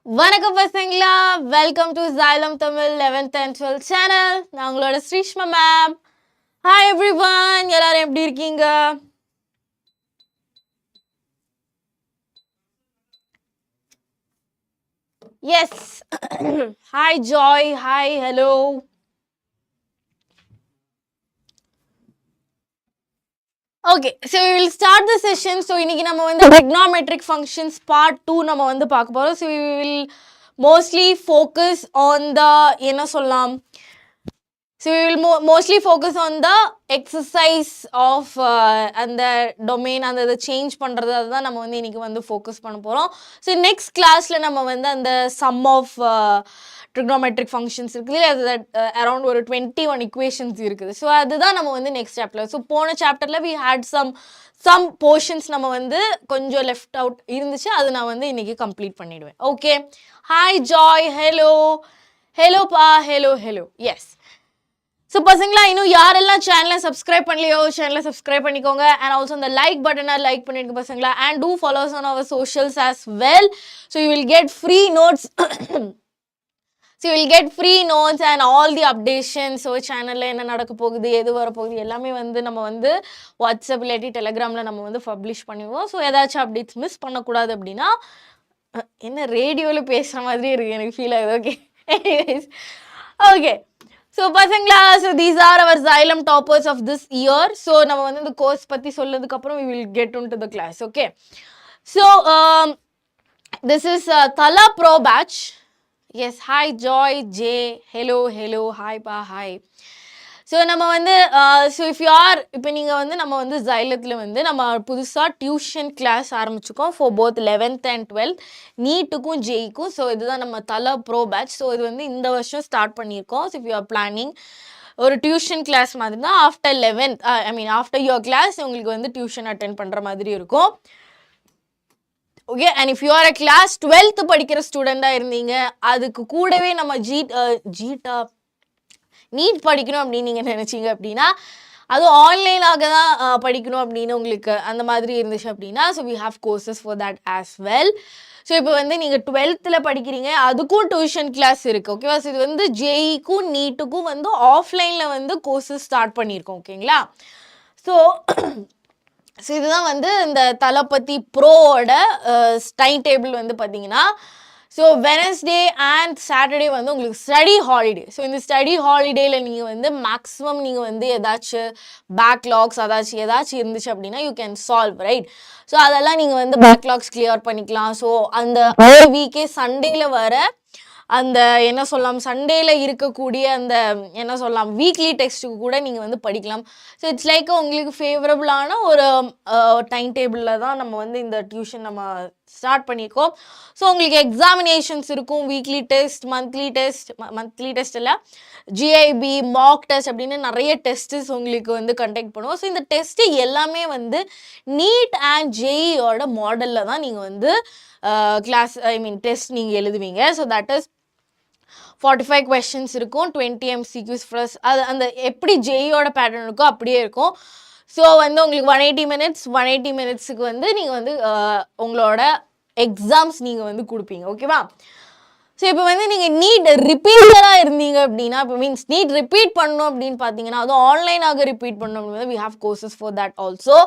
வணக்கம் பசங்களா, welcome to Xylem Tamil 11th and 12th channel. நான் உங்களோட Sreeshma மேம். ஹாய் எவ்ரிவன், எல்லாரும் எப்படி இருக்கீங்க? Yes. Hi Joy, hi, hello. Okay, so we will start the session. So இன்னைக்கு நம்ம வந்து trigonometric functions part 2 நம்ம வந்து பார்க்க போறோம். So we will mostly focus on the என்ன சொல்லலாம், so we will mostly focus on the exercise of அந்த domain அந்த இதை சேஞ்ச் பண்ணுறது, அதுதான் நம்ம வந்து இன்னைக்கு வந்து ஃபோக்கஸ் பண்ண போகிறோம். ஸோ நெக்ஸ்ட் கிளாஸில் நம்ம வந்து அந்த சம் ஆஃப் trigonometric functions இருக்குது, அது அரௌண்ட் ஒரு 21 equations இருக்குது. ஸோ அதுதான் நம்ம வந்து நெக்ஸ்ட் சாப்டர். ஸோ போன சாப்டரில் we had some portions நம்ம வந்து கொஞ்சம் லெஃப்ட் அவுட் இருந்துச்சு, அது நான் வந்து இன்னைக்கு கம்ப்ளீட் பண்ணிடுவேன். ஓகே, ஹாய் ஜாய், ஹலோ ஹலோப்பா, ஹலோ எஸ். ஸோ பசங்களா, இன்னும் யாரெல்லாம் சேனலை சப்ஸ்கிரைப் பண்ணலையோ சேனலை சப்ஸ்கிரைப் பண்ணிக்கோங்க. அண்ட் ஆல்சோ அந்த லைக் பட்டனை லைக் பண்ணிடுங்க பசங்களா. And do follows on our socials as well. So you will get free notes. So you will get free notes and all the updation. So சேனலில் என்ன நடக்க போகுது, எது வரப்போகுது, எல்லாமே வந்து நம்ம வந்து வாட்ஸ்அப் இல்லாட்டி டெலிகிராமில் நம்ம வந்து பப்ளிஷ் பண்ணுவோம். ஸோ ஏதாச்சும் அப்டேட்ஸ் மிஸ் பண்ணக்கூடாது அப்படின்னா, என்ன ரேடியோவில் பேசுகிற மாதிரி இருக்குது எனக்கு ஃபீல் ஆகுது. Okay okay. ஸோ பசங்களா, so these are our Xylem toppers of this year. So நம்ம வந்து இந்த கோர்ஸ் பற்றி சொல்லதுக்கப்புறம் we will get into the class. Okay, so this is Thala Pro batch. Yes, hi Joy, Jay, hello, hi pa, hi. So நம்ம வந்து so if you R, இப்போ நீங்கள் வந்து நம்ம வந்து Xylemத்தில் வந்து நம்ம புதுசாக டியூஷன் கிளாஸ் ஆரம்பிச்சிருக்கோம் for both 11th and 12th, நீட்டுக்கும் ஜேஇக்கும். ஸோ இதுதான் நம்ம Thala ப்ரோ பேட்ச். ஸோ இது வந்து இந்த வருஷம் ஸ்டார்ட் பண்ணியிருக்கோம். So if you are planning ஒரு டியூஷன் கிளாஸ் மாதிரி தான், after 11th after your class உங்களுக்கு வந்து டியூஷன் அட்டென்ட் பண்ணுற மாதிரி இருக்கும். Okay, and if you are a class 12th படிக்கிற ஸ்டூடெண்ட்டாக இருந்தீங்க, அதுக்கு கூடவே நம்ம ஜீட்டா நீட் படிக்கணும் அப்படின்னு நீங்கள் நினச்சிங்க அப்படின்னா, அதுவும் ஆன்லைனாக தான் படிக்கணும் அப்படின்னு உங்களுக்கு அந்த மாதிரி இருந்துச்சு அப்படின்னா, so we have courses for that as well. So இப்போ வந்து நீங்கள் 12th படிக்கிறீங்க, அதுக்கும் டியூஷன் கிளாஸ் இருக்குது. ஓகேவா? ஸோ இது வந்து ஜேஇக்கும் நீட்டுக்கும் வந்து ஆஃப்லைனில் வந்து கோர்சஸ் ஸ்டார்ட் பண்ணியிருக்கோம். ஓகேங்களா? ஸோ இதுதான் வந்து இந்த தலபதி ப்ரோவோட டைம் டேபிள் வந்து பார்த்தீங்கன்னா, ஸோ வெனஸ்டே அண்ட் சாட்டர்டே வந்து உங்களுக்கு ஸ்டடி ஹாலிடே. ஸோ இந்த ஸ்டடி ஹாலிடேயில் நீங்கள் வந்து மேக்ஸிமம் நீங்கள் வந்து ஏதாச்சும் பேக்லாக்ஸ் ஏதாச்சும் இருந்துச்சு அப்படின்னா you can solve, right? So அதெல்லாம் நீங்கள் வந்து பேக்லாக்ஸ் கிளியர் பண்ணிக்கலாம். ஸோ அந்த வீக்கே சண்டேல வர அந்த என்ன சொல்லலாம், சண்டேல இருக்கக்கூடிய அந்த என்ன சொல்லலாம் வீக்லி டெஸ்ட்டுக்கு கூட நீங்கள் வந்து படிக்கலாம். ஸோ இட்ஸ் லைக் உங்களுக்கு ஃபேவரபுளான ஒரு டைம் டேபிளில் தான் நம்ம வந்து இந்த டியூஷன் நம்ம ஸ்டார்ட் பண்ணியிருக்கோம். ஸோ உங்களுக்கு எக்ஸாமினேஷன்ஸ் இருக்கும், வீக்லி டெஸ்ட், மந்த்லி டெஸ்ட் இல்லை, ஜிஐபி, மார்க் டெஸ்ட் அப்படின்னு நிறைய டெஸ்ட்ஸ் உங்களுக்கு வந்து கண்டக்ட் பண்ணுவோம். ஸோ இந்த டெஸ்ட்டு எல்லாமே வந்து நீட் அண்ட் ஜேஇயோட மாடலில் தான் நீங்கள் வந்து கிளாஸ் டெஸ்ட் நீங்கள் எழுதுவீங்க. ஸோ தட் இஸ் 45 questions இருக்கும், 20 MCQs ப்ளஸ் அது அந்த எப்படி ஜேஇயோட பேட்டர்ன் இருக்கோ அப்படியே இருக்கும். ஸோ வந்து உங்களுக்கு 180 மினிட்ஸுக்கு வந்து நீங்கள் வந்து உங்களோட எக்ஸாம்ஸ் நீங்கள் வந்து கொடுப்பீங்க. ஓகேவா? ஸோ இப்போ வந்து நீங்கள் நீட் ரிப்பீட்டராக இருந்தீங்க அப்படின்னா, இப்போ மீன்ஸ் நீட் ரிப்பீட் பண்ணணும் அப்படின்னு பார்த்தீங்கன்னா, அதுவும் ஆன்லைனாக ரிப்பீட் பண்ணணும் அப்படின்னா we have courses for that also.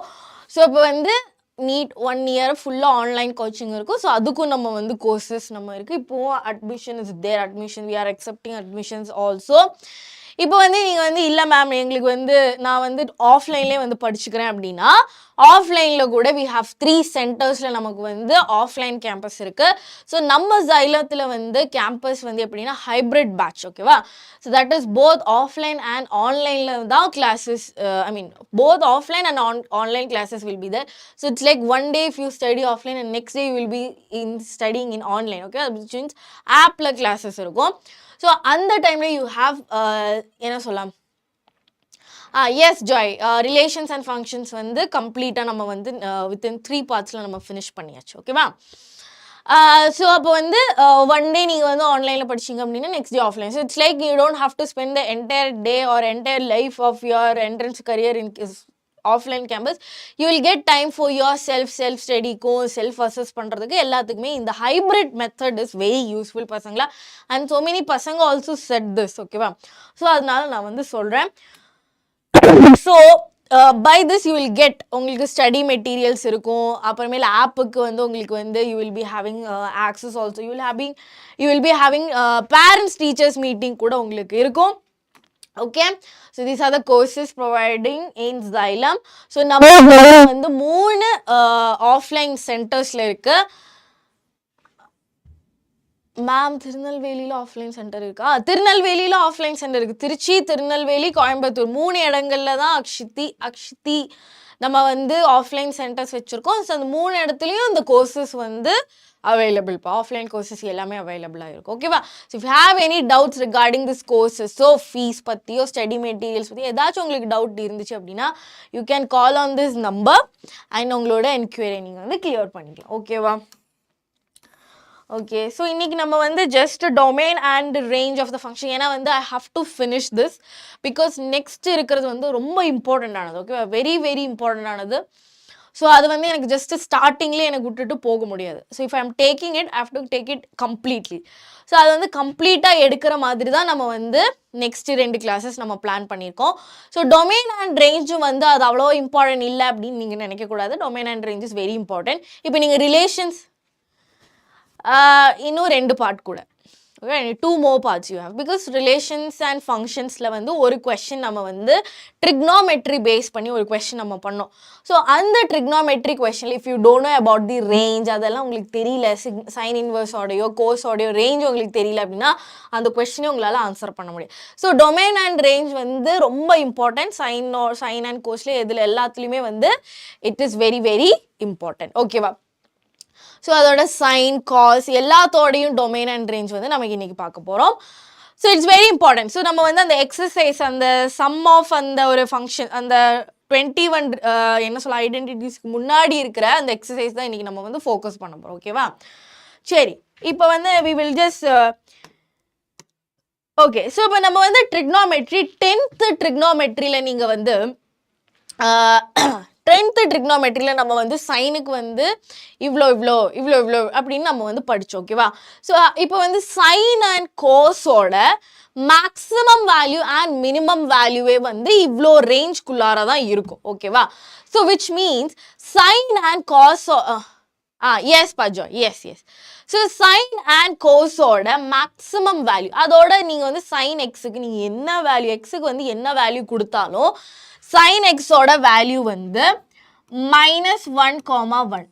So இப்போ வந்து நீட் 1 year ஃபுல்லாக ஆன்லைன் கோச்சிங் இருக்கும். ஸோ அதுக்கும் நம்ம வந்து கோர்சஸ் நம்ம இருக்குது. இப்போது admission is there, we are accepting admissions also. இப்போ வந்து நீங்கள் வந்து இல்லை மேம் எங்களுக்கு வந்து நான் வந்து ஆஃப்லைன்லேயே வந்து படிச்சுக்கிறேன் அப்படின்னா, ஆஃப்லைனில் கூட we have 3 centersல நமக்கு வந்து ஆஃப்லைன் கேம்பஸ் இருக்குது. ஸோ நம்ம Xylemத்தில் வந்து கேம்பஸ் வந்து எப்படின்னா ஹைப்ரிட் பேட்ச். ஓகேவா? So that is both offline and ஆன்லைனில் தான் classes, both offline and online classes will be there. So it's like one day if you study offline and next day you will be studying in online. Okay, which means appல classes இருக்கும். So அந்த டைமில் you have என்ன சொல்லலாம், yes Joy, relations and functions வந்து கம்ப்ளீட்டாக நம்ம வந்து வித்தின் 3 partsல நம்ம ஃபினிஷ் பண்ணியாச்சு. ஓகேவா? ஸோ அப்போ வந்து ஒன் டே நீங்கள் வந்து ஆன்லைனில் படிச்சிங்க அப்படின்னா next day offline. So it's like you don't have to spend the entire day or entire life of your entrance career offline campus you will get time for your self ஸ்டடிக்கும் self assess பண்ணுறதுக்கு எல்லாத்துக்குமே இந்த hybrid method is very useful பசங்களா. And so many பசங்க also set this, ஓகேவா. So அதனால நான் வந்து சொல்கிறேன். So by this you will get உங்களுக்கு ஸ்டடி மெட்டீரியல்ஸ் இருக்கும். அப்புறமேல ஆப்புக்கு வந்து உங்களுக்கு வந்து you will be having access also. you will be having parents teachers meeting கூட உங்களுக்கு இருக்கும். Okay, so these are the courses providing in Xylem. So நம்ம வந்து 3 ஆஃப்லைன் சென்டர்ஸ்ல இருக்கு. மேம் திருநெல்வேலியில் ஆஃப்லைன் சென்டர் இருக்கா? திருநெல்வேலியில் ஆஃப்லைன் சென்டர் இருக்குது. திருச்சி, திருநெல்வேலி, கோயம்புத்தூர் 3 இடங்களில் தான் அக்ஷிதி நம்ம வந்து ஆஃப்லைன் சென்டர்ஸ் வச்சுருக்கோம். ஸோ அந்த 3 இடத்துலையும் இந்த கோர்சஸ் வந்து அவைலபிள். இப்போ ஆஃப்லைன் கோர்சஸ் எல்லாமே அவைலபிளாக இருக்கும், ஓகேவா. So if have any doubts regarding this courses, so fees பற்றியோ ஸ்டடி மெட்டீரியல்ஸ் பற்றி ஏதாச்சும் உங்களுக்கு டவுட் இருந்துச்சு அப்படின்னா you can call on this number and உங்களோட என்கொயரி நீங்கள் வந்து கிளியர் பண்ணிக்கலாம், ஓகேவா. ஓகே, ஸோ இன்றைக்கி நம்ம வந்து just domain and range of the function, ஏன்னா வந்து I have to finish this because next இருக்கிறது வந்து ரொம்ப இம்பார்ட்டண்ட்டானது, ஓகேவா, வெரி வெரி இம்பார்ட்டண்ட்டானது. ஸோ அது வந்து எனக்கு ஜஸ்ட் ஸ்டார்டிங்லேயே எனக்கு விட்டுட்டு போக முடியாது. So if I am taking it I have to take it completely. So அது வந்து கம்ப்ளீட்டாக எடுக்கிற மாதிரி தான் நம்ம வந்து நெக்ஸ்ட் 2 கிளாஸஸ் நம்ம பிளான் பண்ணியிருக்கோம். ஸோ டொமைன் அண்ட் ரேஞ்சும் வந்து அது அவ்வளோ இம்பார்ட்டன்ட் இல்லை அப்படின்னு நீங்கள் நினைக்கக்கூடாது. Domain and range is very important. இப்போ நீங்கள் ரிலேஷன்ஸ் இன்னும் 2 பார்ட் கூட, okay, 2 more parts you have because relations and functionsல வந்து ஒரு question நம்ம வந்து trigonometry பேஸ் பண்ணி ஒரு question நம்ம பண்ணோம். ஸோ அந்த trigonometry question if you don't know about the range, அதெல்லாம் உங்களுக்கு தெரியல, sin inverse ஓடையோ கோஸ் ஓடையோ ரேஞ்ச் உங்களுக்கு தெரியல அப்படின்னா அந்த கொஸ்டினை உங்களால் ஆன்சர் பண்ண முடியும். ஸோ டொமைன் அண்ட் ரேஞ்ச் வந்து ரொம்ப இம்பார்ட்டன்ட். சைன் அண்ட் கோஸ்ல இதில் எல்லாத்துலேயுமே வந்து it is very very important, ஓகேவா. ஸோ அதோட சைன் காஸ் எல்லாத்தோடையும் டொமைன் அண்ட் ரேஞ்ச் வந்து நமக்கு இன்றைக்கி பார்க்க போகிறோம். So it's very important. So நம்ம வந்து அந்த எக்ஸசைஸ் அந்த சம் ஆஃப் அந்த ஒரு ஃபங்க்ஷன் அந்த 21 என்ன சொல்ல ஐடென்டிட்டிஸ்க்கு முன்னாடி இருக்கிற அந்த எக்ஸசைஸ் தான் இன்றைக்கி நம்ம வந்து ஃபோக்கஸ் பண்ண போகிறோம், ஓகேவா. சரி, இப்போ வந்து we will just okay. So இப்போ நம்ம வந்து ட்ரிக்னாமெட்ரி 10th ட்ரிக்னாமெட்ரியில் நீங்கள் வந்து 10th ட்ரிக்னாமெட்ரியில் நம்ம வந்து சைனுக்கு வந்து இவ்வளோ அப்படின்னு நம்ம வந்து படித்தோம், ஓகேவா. ஸோ இப்போ வந்து சைன் அண்ட் கோஸோட மேக்ஸிமம் வேல்யூ அண்ட் மினிமம் வேல்யூவே வந்து இவ்வளோ ரேஞ்ச்குள்ளார தான் இருக்கும், ஓகேவா. So which means sine and cos எஸ் பஜோ எஸ். ஸோ சைன் அண்ட் கோஸோட மேக்ஸிமம் வேல்யூ அதோட நீங்கள் வந்து சைன் எக்ஸுக்கு நீங்கள் என்ன வேல்யூ எக்ஸுக்கு வந்து என்ன வேல்யூ கொடுத்தாலும் சைன் எக்ஸோட வேல்யூ வந்து -1,1,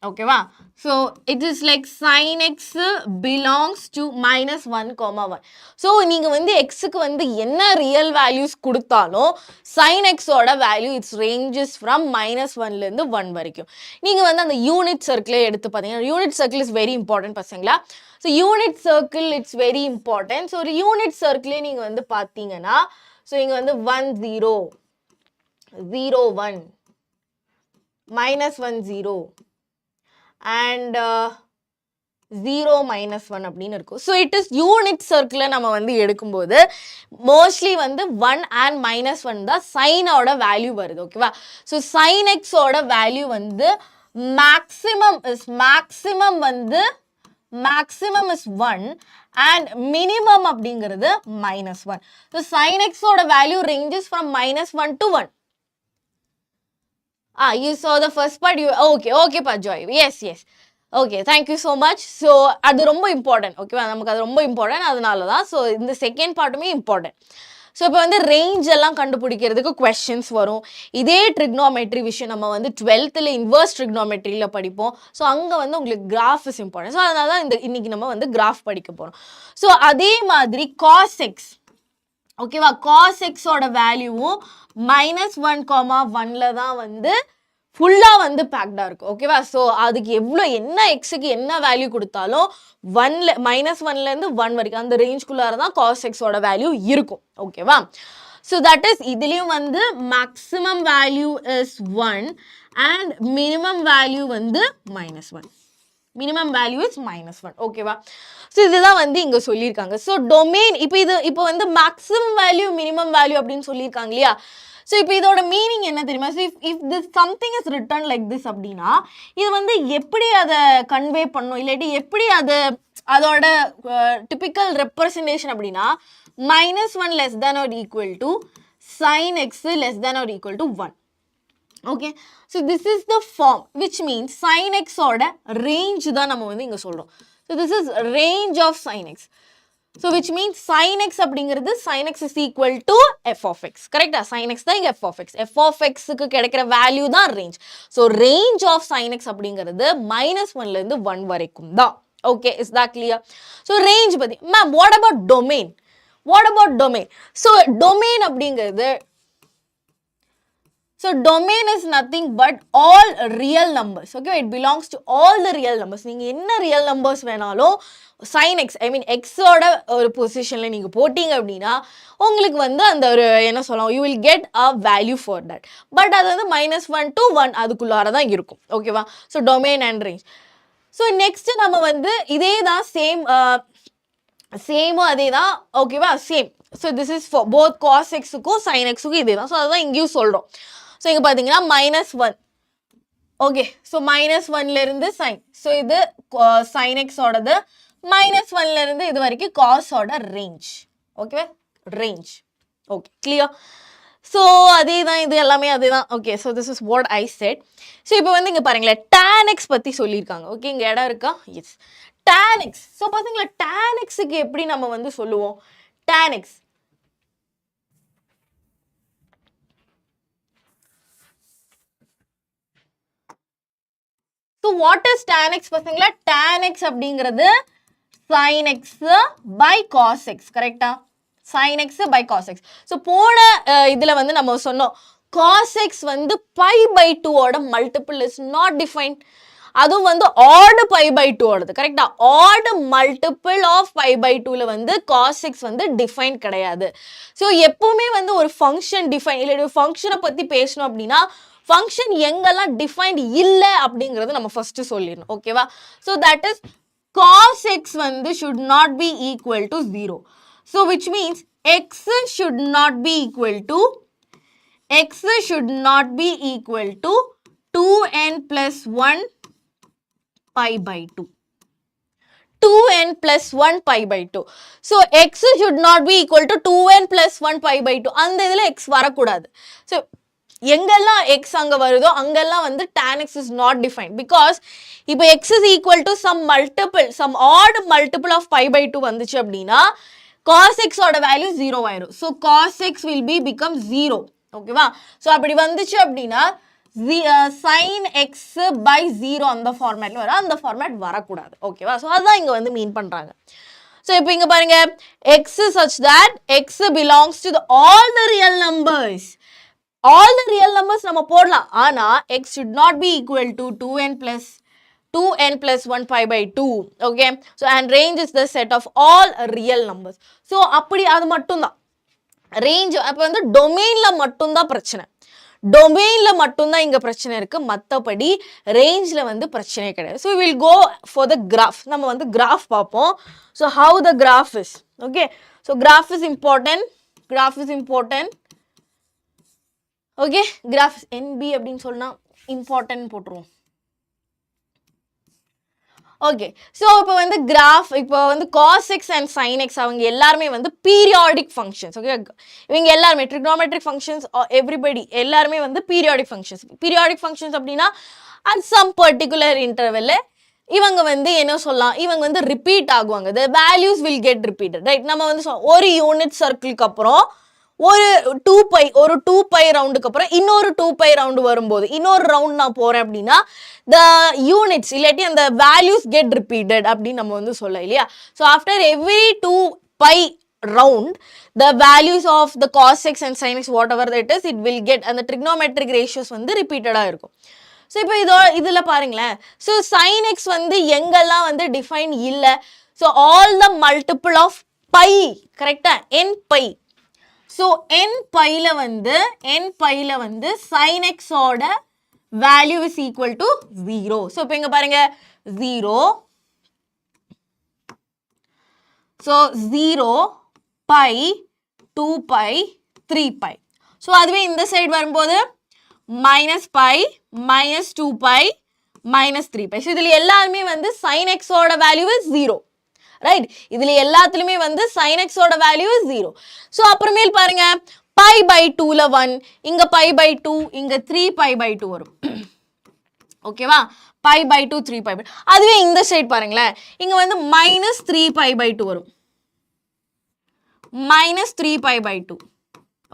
ஓகேவா. So it is like sine x belongs to -1,1. So நீங்கள் வந்து எக்ஸுக்கு வந்து என்ன ரியல் வேல்யூஸ் கொடுத்தாலும் சைன் எக்ஸோட வேல்யூ இட்ஸ் ரேஞ்சஸ் ஃப்ரம் -1லேருந்து 1 வரைக்கும். நீங்கள் வந்து அந்த யூனிட் சர்க்கிளே எடுத்து பார்த்தீங்கன்னா unit circle is very important பசங்களா. So unit circle it's very important. So ஒரு யூனிட் சர்க்கிளே நீங்கள் வந்து பார்த்தீங்கன்னா ஸோ இங்கே வந்து 1 0 0 1 -1 0 and 0 -1 அப்படின்னு இருக்கும். ஸோ இட் இஸ் யூனிட் சர்க்கிளை நம்ம வந்து எடுக்கும்போது மோஸ்ட்லி வந்து 1 and -1 தான் சைனோட வேல்யூ வருது, ஓகேவா. ஸோ சைன் எக்ஸோட வேல்யூ வந்து மேக்ஸிமம் is 1 and minimum அப்படிங்கிறது -1. So sin x ஓட value ranges from -1 to 1. You saw the first part. Okay Pajoy. Yes. Okay, thank you so much. So அது ரொம்ப இம்பார்ட்டன்ட், ஓகேவா. நமக்கு அது ரொம்ப இம்பார்ட்டன்ட், அதனால தான். ஸோ இந்த செகண்ட் பார்ட்டுமே இம்பார்ட்டன்ட். ஸோ இப்போ வந்து ரேஞ்ச் எல்லாம் கண்டுபிடிக்கிறதுக்கு கொஸ்டின்ஸ் வரும். இதே ட்ரிக்னாமெட்ரி விஷயம் நம்ம வந்து 12th இன்வர்ஸ் ட்ரிக்னாமெட்ரியில் படிப்போம். ஸோ அங்கே வந்து உங்களுக்கு கிராஃப் இஸ் இம்பார்ட்டன்ட். ஸோ அதனால தான் இன்னைக்கு நம்ம வந்து கிராஃப் படிக்க போகிறோம். ஸோ அதே மாதிரி காஸ் எக்ஸ், ஓகேவா, காஸ் எக்ஸோட வேல்யூவும் -1,1 தான் வந்து ஃபுல்லாக வந்து பேக்டாக இருக்கும், ஓகேவா. ஸோ அதுக்கு எவ்வளோ என்ன எக்ஸுக்கு என்ன வேல்யூ கொடுத்தாலும் -1லேருந்து 1 வரைக்கும் அந்த ரேஞ்ச்குள்ளார தான் காஸ் எக்ஸோட வேல்யூ இருக்கும், ஓகேவா. ஸோ தட் இஸ் இதுலேயும் வந்து maximum value is 1 and minimum value வந்து -1. மினிமம் வேல்யூ இஸ் -1, ஓகேவா. ஸோ இதுதான் வந்து இங்கே சொல்லியிருக்காங்க. ஸோ டொமைன் இப்போ வந்து மேக்ஸிமம் வேல்யூ மினிமம் வேல்யூ அப்படின்னு சொல்லியிருக்காங்க இல்லையா. ஸோ இப்போ இதோட மீனிங் என்ன தெரியுமா? So if this something is written like this அப்படின்னா இது வந்து எப்படி அதை கன்வே பண்ணும், இல்லாட்டி எப்படி அது அதோட டிபிக்கல் ரெப்ரசன்டேஷன் அப்படின்னா -1 less than or equal to sin x less than or equal to 1. Okay, so this is the form, which means sin x oda range தான் நம்ம வந்து இங்க சொல்றோம். So this is range of sin x. So which means sin x அப்படிங்கிறது sin x is equal to f of x. Correct? Sin x தான் இங்க f of x. f of x க்கு கிடைக்கிற வேல்யூ தான் range. So range of sin x அப்படிங்கிறது -1 ல இருந்து 1 வரைக்கும் தான். Okay, is that clear? So range பத்தி ma'am, what about domain? What about domain? So domain அப்படிங்கிறது so domain is nothing but all real numbers. Okay, it belongs to all the real numbers. நீங்க என்ன real numbers வேணாலும் sin x, I mean x ஓட ஒரு பொசிஷன்ல நீங்க போட்டீங்க அப்படின்னா உங்களுக்கு வந்து அந்த ஒரு என்ன சொல்லலாம், you will get a value for that. But அது வந்து -1 to 1 அதுக்குள்ளார தான் இருக்கும். ஓகேவா? So domain and range. So next நம்ம வந்து இதே தான் சேமும் அதே தான். ஓகேவா? Same. So this is for both cos x க்கும் sin x க்கும் இதே தான். ஸோ அதுதான் இங்கேயும் சொல்கிறோம். ஸோ இங்கே பார்த்தீங்கன்னா -1. ஓகே, ஸோ -1ல இருந்து sin. ஸோ இது sin x ஓடது, -1ல இருந்து இது வரைக்கும் cos ஓட ரேஞ்ச். ஓகேவா? ரேஞ்ச். Okay, clear? ஸோ அதே தான், இது எல்லாமே அதே தான். Okay, so this is what I set. So இப்போ வந்து இங்கே பாருங்களேன், tan x பற்றி சொல்லியிருக்காங்க. ஓகே, இங்கே இடம் இருக்கா? Yes, tan x. ஸோ பார்த்தீங்களா, tan x-க்கு எப்படி நம்ம வந்து சொல்லுவோம்? tan x. So what is tan x பசங்களா? tan x அப்படிங்கிறது sin x by cos x. கரெக்டா? sin x by cos x. So போன இதில் வந்து நம்ம சொன்னோம் cos x வந்து pi/2 ஓட multiple is not defined. அதுவும் வந்து odd pi/2 ஓடது. கரெக்டா? odd multiple of pi/2ல வந்து cos x வந்து defined கிடையாது. ஸோ எப்பவுமே வந்து ஒரு ஃபங்க்ஷன் டிஃபைன் இல்லை, ஒரு ஃபங்க்ஷனை பற்றி பேசணும் அப்படின்னா ஃபங்க்ஷன் எங்கெல்லாம் டிஃபைன்ட் இல்லை அப்படிங்கிறது நம்ம ஃபர்ஸ்ட் சொல்லிடணும். ஓகேவா? So that is cos x வந்து should not be equal to 0. So which means x should not be equal to 2n plus 1 pi/2. 2n plus 1 pi/2. So x should not be equal to 2n plus 1 pi/2. அந்த இதில் x வரக்கூடாது. So எங்கெல்லாம் x அங்கே வருதோ அங்கெல்லாம் வந்து tan x is not defined, because இப்போ x is equal to some odd multiple of pi/2 வந்துச்சு அப்படின்னா cos x ஓட வேல்யூ 0 ஆயிரும். So cos x will become 0. ஓகேவா? ஸோ அப்படி வந்துச்சு அப்படின்னா sin x by 0 அந்த ஃபார்மேட்ல வரும், அந்த ஃபார்மேட் வரக்கூடாது. ஓகேவா? ஸோ அதுதான் இங்கே வந்து மீன் பண்ணுறாங்க. ஸோ இப்போ இங்கே பாருங்க, x such that x belongs to all the real numbers. All the real numbers நம்ம போடலாம், ஆனா x should not be equal to 2n plus 1 pi/2. okay, so and range is the set of all real numbers. so அப்படி அது மட்டும்தான் range. அப்போ வந்து டொமைன்ல மட்டும்தான் பிரச்சனை, டொமைன்ல மட்டும்தான் இங்க பிரச்சனை இருக்கு, மற்றபடி ரேஞ்ச்ல வந்து பிரச்சனை கிடையாது. So will go for the graph. நம்ம வந்து கிராஃப் பார்ப்போம். So how the graph is. Okay, so graph is important. Okay, graph NB அப்படின்னு சொன்னா இம்பார்ட்டன்ட் போட்டுருவோம். ஓகே, ஸோ இப்போ வந்து கிராஃப், இப்போ வந்து cos x and sin x அவங்க எல்லாருமே வந்து பீரியாடிக் ஃபங்க்ஷன்ஸ். ஓகே, இவங்க எல்லாருமே ட்ரிக்னோமெட்ரிக் ஃபங்க்ஷன்ஸ், எவ்ரிபடி எல்லாருமே வந்து பீரியாடிக் ஃபங்க்ஷன்ஸ் அப்படின்னா அட் சம் பர்டிகுலர் இன்டர்வெல்ல இவங்க வந்து என்ன சொல்லலாம், இவங்க வந்து ரிப்பீட் ஆகுவாங்க. The values will get repeated. Right? நம்ம வந்து ஒரு யூனிட் சர்க்கிளுக்கு அப்புறம் ஒரு 2 பை ரவுண்டுக்கு அப்புறம் இன்னொரு 2 பை ரவுண்டு வரும்போது இன்னொரு ரவுண்ட் நான் போறேன் அப்படின்னா த யூனிட்ஸ் இல்லாட்டி அந்த வேல்யூஸ் கெட் ரிப்பீட்டட் அப்படின்னு நம்ம வந்து சொல்ல இல்லையா? So after every 2 pi round the values of the cos x and sin x whatever it is, it will get and the trigonometric ratios வந்து ரிப்பீட்டடா இருக்கும். ஸோ இப்போ இதுல பாருங்களேன், ஸோ sin x வந்து எங்கெல்லாம் வந்து டிஃபைன் இல்லை, so all the multiple of pi. கரெக்டா? n pi. ஸோ n பைல வந்து sin x ஓட வேல்யூ இஸ் ஈக்குவல் டு 0. ஸோ இப்போ இங்க பாருங்க 0, so 0 pi 2 pi 3 pi. So அதுவே இந்த சைடு வரும்போது minus pi, minus 2 pi, minus 3 pi. So இதில் எல்லாருமே வந்து sin x ஓட வேல்யூ இஸ் 0. ரைட், இதில் எல்லாத்துலேயுமே வந்து sin x ஓட வேல்யூ இஸ் 0. ஸோ அப்புறமேல் பாருங்க pi by 2ல 1, இங்கே pi by 2, இங்கே 3 pi by 2 வரும். ஓகேவா, pi by 2, 3 pi by 2. அதுவே இந்த சைடு பாருங்களேன், இங்கே வந்து minus 3 pi by 2 வரும். minus 3 pi by 2.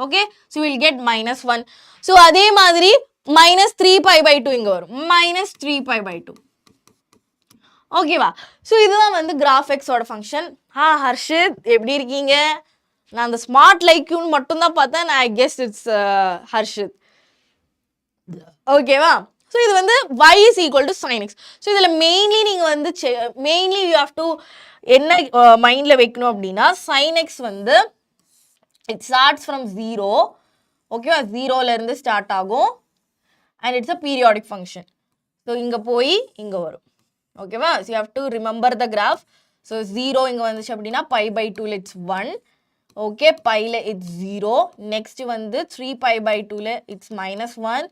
Okay, so we will get minus 1. So அதே மாதிரி minus 3 pi by 2 இங்க வரும். minus 3 pi by 2. ஓகேவா, ஸோ இதுதான் வந்து கிராஃப் எக்ஸோட ஃபங்க்ஷன். ஹர்ஷித் எப்படி இருக்கீங்க? நான் அந்த ஸ்மார்ட் லைக்யூன்னு மட்டும்தான் பார்த்தேன். நான் ஐ கெஸ் இட்ஸ் ஹர்ஷித். ஓகேவா, ஸோ இது வந்து y is equal to sin x. So இதில் மெயின்லி நீங்கள் வந்து மெயின்லி யூ ஹாவ் டு என்ன மைண்டில் வைக்கணும் அப்படின்னா sin x வந்து it starts from 0. ஓகேவா, 0ல இருந்து ஸ்டார்ட் ஆகும் and it's a periodic function. So இங்கே போய் இங்கே வரும். ஓகேவா, so you have to remember the graph. So 0 இங்கே வந்துச்சு அப்படின்னா pi by 2ல இட்ஸ் 1. ஓகே, பைல இட்ஸ் 0. நெக்ஸ்ட் வந்து 3 pi by 2ல இட்ஸ் minus 1.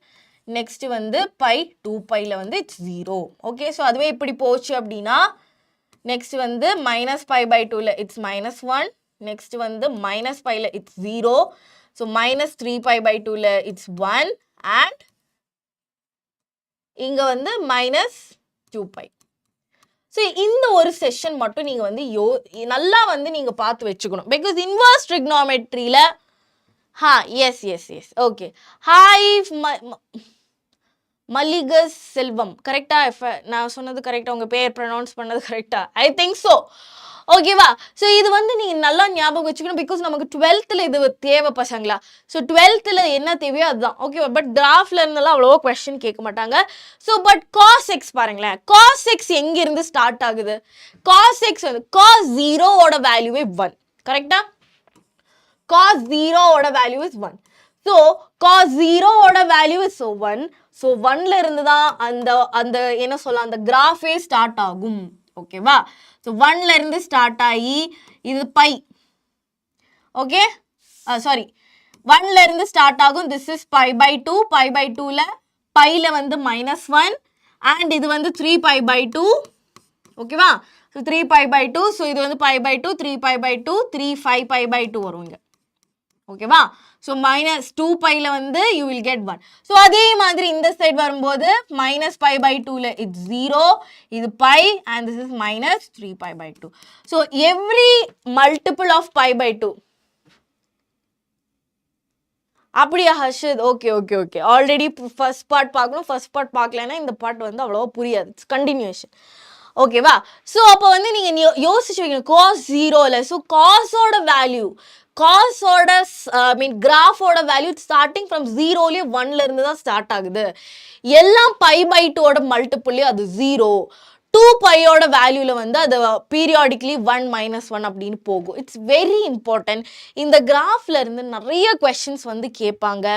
நெக்ஸ்ட் வந்து pi 2 piல வந்து இட்ஸ் 0. ஓகே, ஸோ அதுவே இப்படி போச்சு அப்படின்னா நெக்ஸ்ட் வந்து minus pi by 2ல இட்ஸ் minus 1. நெக்ஸ்ட் வந்து minus piல it's 0. So minus 3 pi by 2ல இட்ஸ் 1 and இங்க வந்து minus 2 pi. ஸோ இந்த ஒரு செஷன் மட்டும் நீங்கள் வந்து நல்லா வந்து நீங்கள் பார்த்து வச்சுக்கணும். பிகாஸ் இன்வர்ஸ் ட்ரிக்னாமெட்ரியில் yes okay. Hi Mallikas Selvam, கரெக்டா? நான் சொன்னது கரெக்டாக, உங்கள் பேர் ப்ரொனவுன்ஸ் பண்ணது கரெக்டா? I think so. ஓகேவா, ஸோ இது வந்து நீங்கள் நல்லா ஞாபகம் வச்சுக்கணும். பிகாஸ் நமக்கு 12th இது தேவை பசங்களா. ஸோ 12th என்ன தேவையோ அதுதான். ஓகேவா, பட் கிராஃப்ல இருந்தெல்லாம் அவ்வளோவா கொஸ்டின் கேட்க மாட்டாங்க. ஸோ பட் காஸ் எக்ஸ் பாருங்களேன், காஸ் எக்ஸ் எங்கிருந்து ஸ்டார்ட் ஆகுது? காஸ் எக்ஸ் வந்து காஸ் 0ஓட வேல்யூவே 1. கரெக்டா? காஸ் 0ஓட வேல்யூ இஸ் 1. ஸோ காஸ் 0ஓட வேல்யூ இஸ் 1. ஸோ 1ல இருந்து தான் அந்த அந்த என்ன சொல்லலாம், அந்த கிராஃபே ஸ்டார்ட் ஆகும். ஓகேவா, ஸோ 1ல இருந்து ஸ்டார்ட் ஆகி இது பை. ஓகே, சாரி, 1ல இருந்து ஸ்டார்ட் ஆகும். This is pi by 2. pi by 2ல பைல வந்து -1 அண்ட் இது வந்து 3 pi by 2. ஓகேவா, ஸோ 3 pi by 2. ஸோ இது வந்து pi by 2, 3 pi by 2, 3 5 pi by 2 வரும் இங்க. ஓகேவா, ஸோ -2 piல வந்து யூ வில் கெட் 1. ஸோ அதே மாதிரி இந்த சைட் வரும்போது -pi by 2ல இட்ஸ் 0, இது pi and this is -3 pi by 2. So every multiple of pi by 2. அப்படியா ஹர்ஷத்? Okay okay okay. Already first part பார்க்கணும், ஃபர்ஸ்ட் பார்ட் பார்க்கலன்னா இந்த பார்ட் வந்து அவ்வளோவா புரியாது. It's continuation. ஓகேவா, ஸோ அப்போ வந்து நீங்கள் யோசிச்சு வைக்கணும் காஸ் 0ல. ஸோ காஸோட வேல்யூ, காஸோட கிராஃபோட வேல்யூ ஸ்டார்டிங் ஃப்ரம் 0லயே 1ல இருந்து தான் ஸ்டார்ட் ஆகுது. எல்லாம் pi by 2ஓட மல்டிபிள்லேயே அது 0. 2 பையோட வேல்யூல வந்து அது பீரியாடிக்லி 1 -1 அப்படின்னு போகும். It's very important. இந்த கிராஃப்ல இருந்து நிறைய கொஸ்டின்ஸ் வந்து கேட்பாங்க.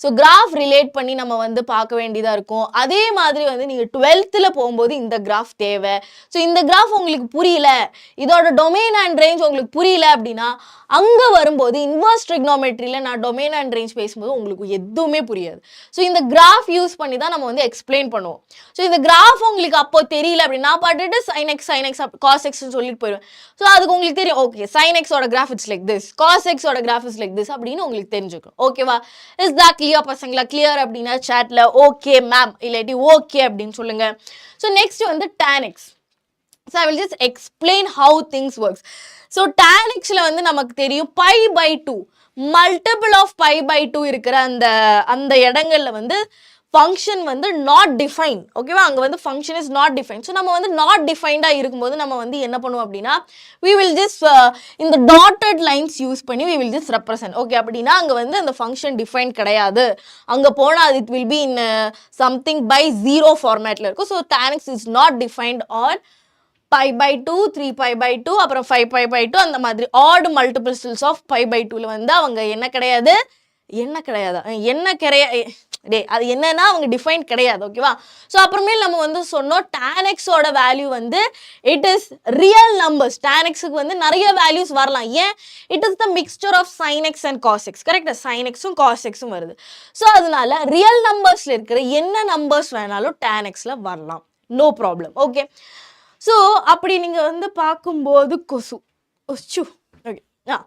ஸோ கிராஃப் ரிலேட் பண்ணி நம்ம வந்து பார்க்க வேண்டியதாக இருக்கும். அதே மாதிரி வந்து நீங்கள் 12th போகும்போது இந்த கிராஃப் தேவை. ஸோ இந்த கிராஃப் உங்களுக்கு புரியல, இதோட டொமைன் அண்ட் ரேஞ்ச் உங்களுக்கு புரியல அப்படின்னா அங்கே வரும்போது இன்வர்ஸ் ட்ரிக்னாமெட்ரியில் நான் டொமைன் அண்ட் ரேஞ்ச் பேசும்போது உங்களுக்கு எதுவுமே புரியாது. ஸோ இந்த கிராஃப் யூஸ் பண்ணி தான் நம்ம வந்து எக்ஸ்பிளைன் பண்ணுவோம். ஸோ இந்த கிராஃப் உங்களுக்கு அப்போ தெரியல அப்படின்னா நான் பாட்டுட்டு sin x cos x சொல்லிட்டு போயிடுவேன். ஸோ அதுக்கு உங்களுக்கு தெரியும், ஓகே sin x ஓட graph it's like this, cos x ஓட கிராஃப் இஸ் லைக் திஸ் அப்படின்னு உங்களுக்கு தெரிஞ்சுக்கும். ஓகேவா, இஸ் தட் கிளியர் பசங்களா? கிளியர் அப்படின்னா சாட்ல ஓகே மேம் இல்லாட்டி ஓகே அப்படின்னு சொல்லுங்க. ஸோ நெக்ஸ்ட் வந்து tan x. So I will just explain how things works. So tan xல வந்து நமக்கு தெரியும் pi by 2, multiple of pi by 2 இருக்கிற அந்த இடங்கள்ல வந்து ஃபங்க்ஷன் வந்து நாட் டிஃபைன். ஓகேவா, அங்கே வந்து function is not define. So நம்ம வந்து நாட் டிஃபைன்டாக இருக்கும்போது நம்ம வந்து என்ன பண்ணுவோம் அப்படின்னா we will just இந்த டாட்டட் லைன்ஸ் யூஸ் பண்ணி we will just represent. Okay, அப்படின்னா அங்கே வந்து அந்த ஃபங்க்ஷன் டிஃபைன் கிடையாது. அங்கே போனால் it will be in something by 0 ஃபார்மேட்டில் இருக்கும். So tan x is not defined on pi by 2, 3 pi by 2, அப்புறம் 5 pi by 2 அந்த மாதிரி odd multiples of pi by 2ல வந்து அவங்க என்ன கிடையாது டே அது என்னன்னா அவங்க டிஃபைன் கிடையாது ஓகேவா. ஸோ அப்புறமேல் நம்ம வந்து சொன்னோம் tan x ஓட வேல்யூ வந்து it is real numbers. tan x-க்கு வந்து நிறைய வேல்யூஸ் வரலாம். ஏன்? It is the mixture of sin x and cos x. கரெக்டா? sin x-உம் cos x-உம் வருது. ஸோ அதனால ரியல் நம்பர்ஸ்ல இருக்கிற என்ன நம்பர்ஸ் வேணாலும் tan x-ல வரலாம், நோ ப்ராப்ளம். ஓகே, ஸோ அப்படி நீங்கள் வந்து பார்க்கும்போது ஓகே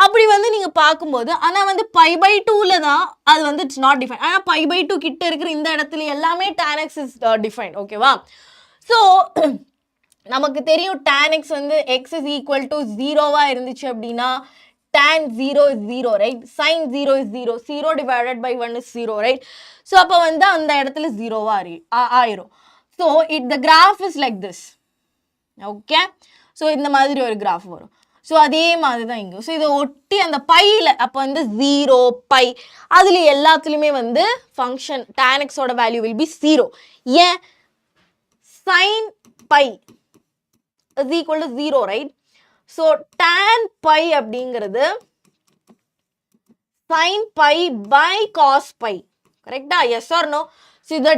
அப்படி வந்து நீங்கள் பார்க்கும்போது ஆனால் வந்து π/2ல தான் அது வந்து இட்ஸ் நாட் டிஃபைன். ஆனால் π/2 கிட்ட இருக்கிற இந்த இடத்துல எல்லாமே tan x இஸ் டிஃபைன் ஓகேவா. ஸோ நமக்கு தெரியும் tan x வந்து x இஸ் ஈக்குவல் டு 0வா இருந்துச்சு அப்படின்னா tan 0 is 0, right? Sin 0 is 0. 0 divided by 1 is 0, right? So அப்போ வந்து அந்த இடத்துல 0வா ஆயிரும். So the graph is like this. Okay? So இந்த மாதிரி ஒரு கிராஃப் வரும். ஸோ அதே மாதிரி தான் இங்கே. ஸோ இதை ஒட்டி அந்த பையில் அப்போ வந்து 0 பை அதில் எல்லாத்துலேயுமே வந்து ஃபங்க்ஷன் tan x ஓட வேல்யூ வில் பி 0. ஏன்? sin pi is equal to 0, right? So tan pi அப்படிங்கிறது sin pi by cos pi, கரெக்டா? Yes or no? So the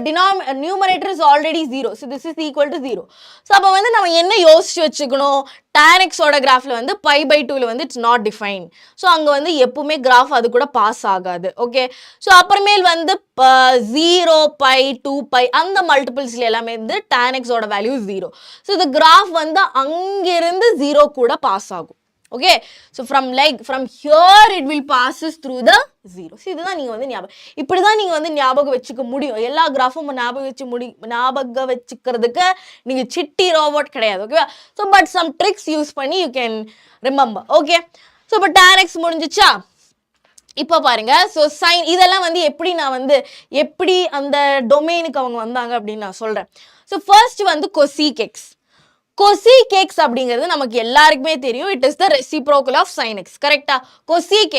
numerator is already 0. So this is equal to 0. So அப்போ வந்து நம்ம என்ன யோசிச்சு வச்சுக்கணும்? tan x ஓட கிராஃப்ல வந்து π/2ல வந்து இட்ஸ் நாட் டிஃபைன். ஸோ அங்கே வந்து எப்பவுமே கிராஃப் அது கூட பாஸ் ஆகாது. ஓகே, ஸோ அப்புறமேல் வந்து 0 பை 2 பை அந்த மல்டிபிள்ஸ்ல எல்லாமே வந்து tan x ஓட வேல்யூ 0. ஸோ இந்த கிராஃப் வந்து அங்கிருந்து 0 கூட பாஸ் ஆகும். Okay, so from here it will passes through the 0. So இதுதான் நீங்க வந்து ஞாபகம், இப்படிதான் நீங்க வந்து ஞாபகம் வச்சுக்க முடியும். எல்லா கிராஃபும் ஞாபகம் வச்சுக்கிறதுக்கு நீங்க சிட்டி ரோபோட் கிடையாது. ஓகேவா? So but some tricks use பண்ணி you can remember. Okay, so இப்போ tan x முடிஞ்சிச்சா? இப்போ பாருங்க, ஸோ சைன் இதெல்லாம் வந்து எப்படி நான் வந்து எப்படி அந்த டொமைனுக்கு அவங்க வந்தாங்க அப்படின்னு நான் சொல்றேன். ஸோ ஃபர்ஸ்ட் வந்து cosec x. cosec x அப்படிங்கிறது நமக்கு எல்லாருக்குமே தெரியும். It is the reciprocal of sin x. கரெக்டா? cosec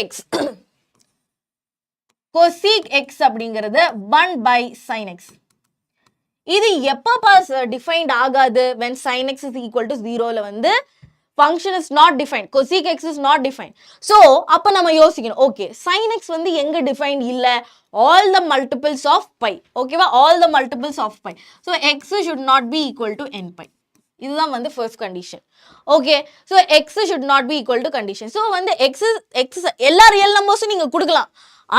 x அப்படிங்கிறது 1 by sin x. இது எப்போ பாஸ் டிஃபைன்ட் ஆகாது? when sin x is equal to 0ல வந்து function is not defined. cosec x is not defined. So அப்போ நம்ம யோசிக்கணும், ஓகே sin x வந்து எங்க டிஃபைன்ட் இல்லை? all the multiples of pi. ஓகேவா? all the multiples of pi. So x should not be equal to n pi. இதுதான் வந்து first condition. Okay, so X should not be equal to condition. So வந்து X எல்லா real நம்பர்ஸும் நீங்கள் கொடுக்கலாம்,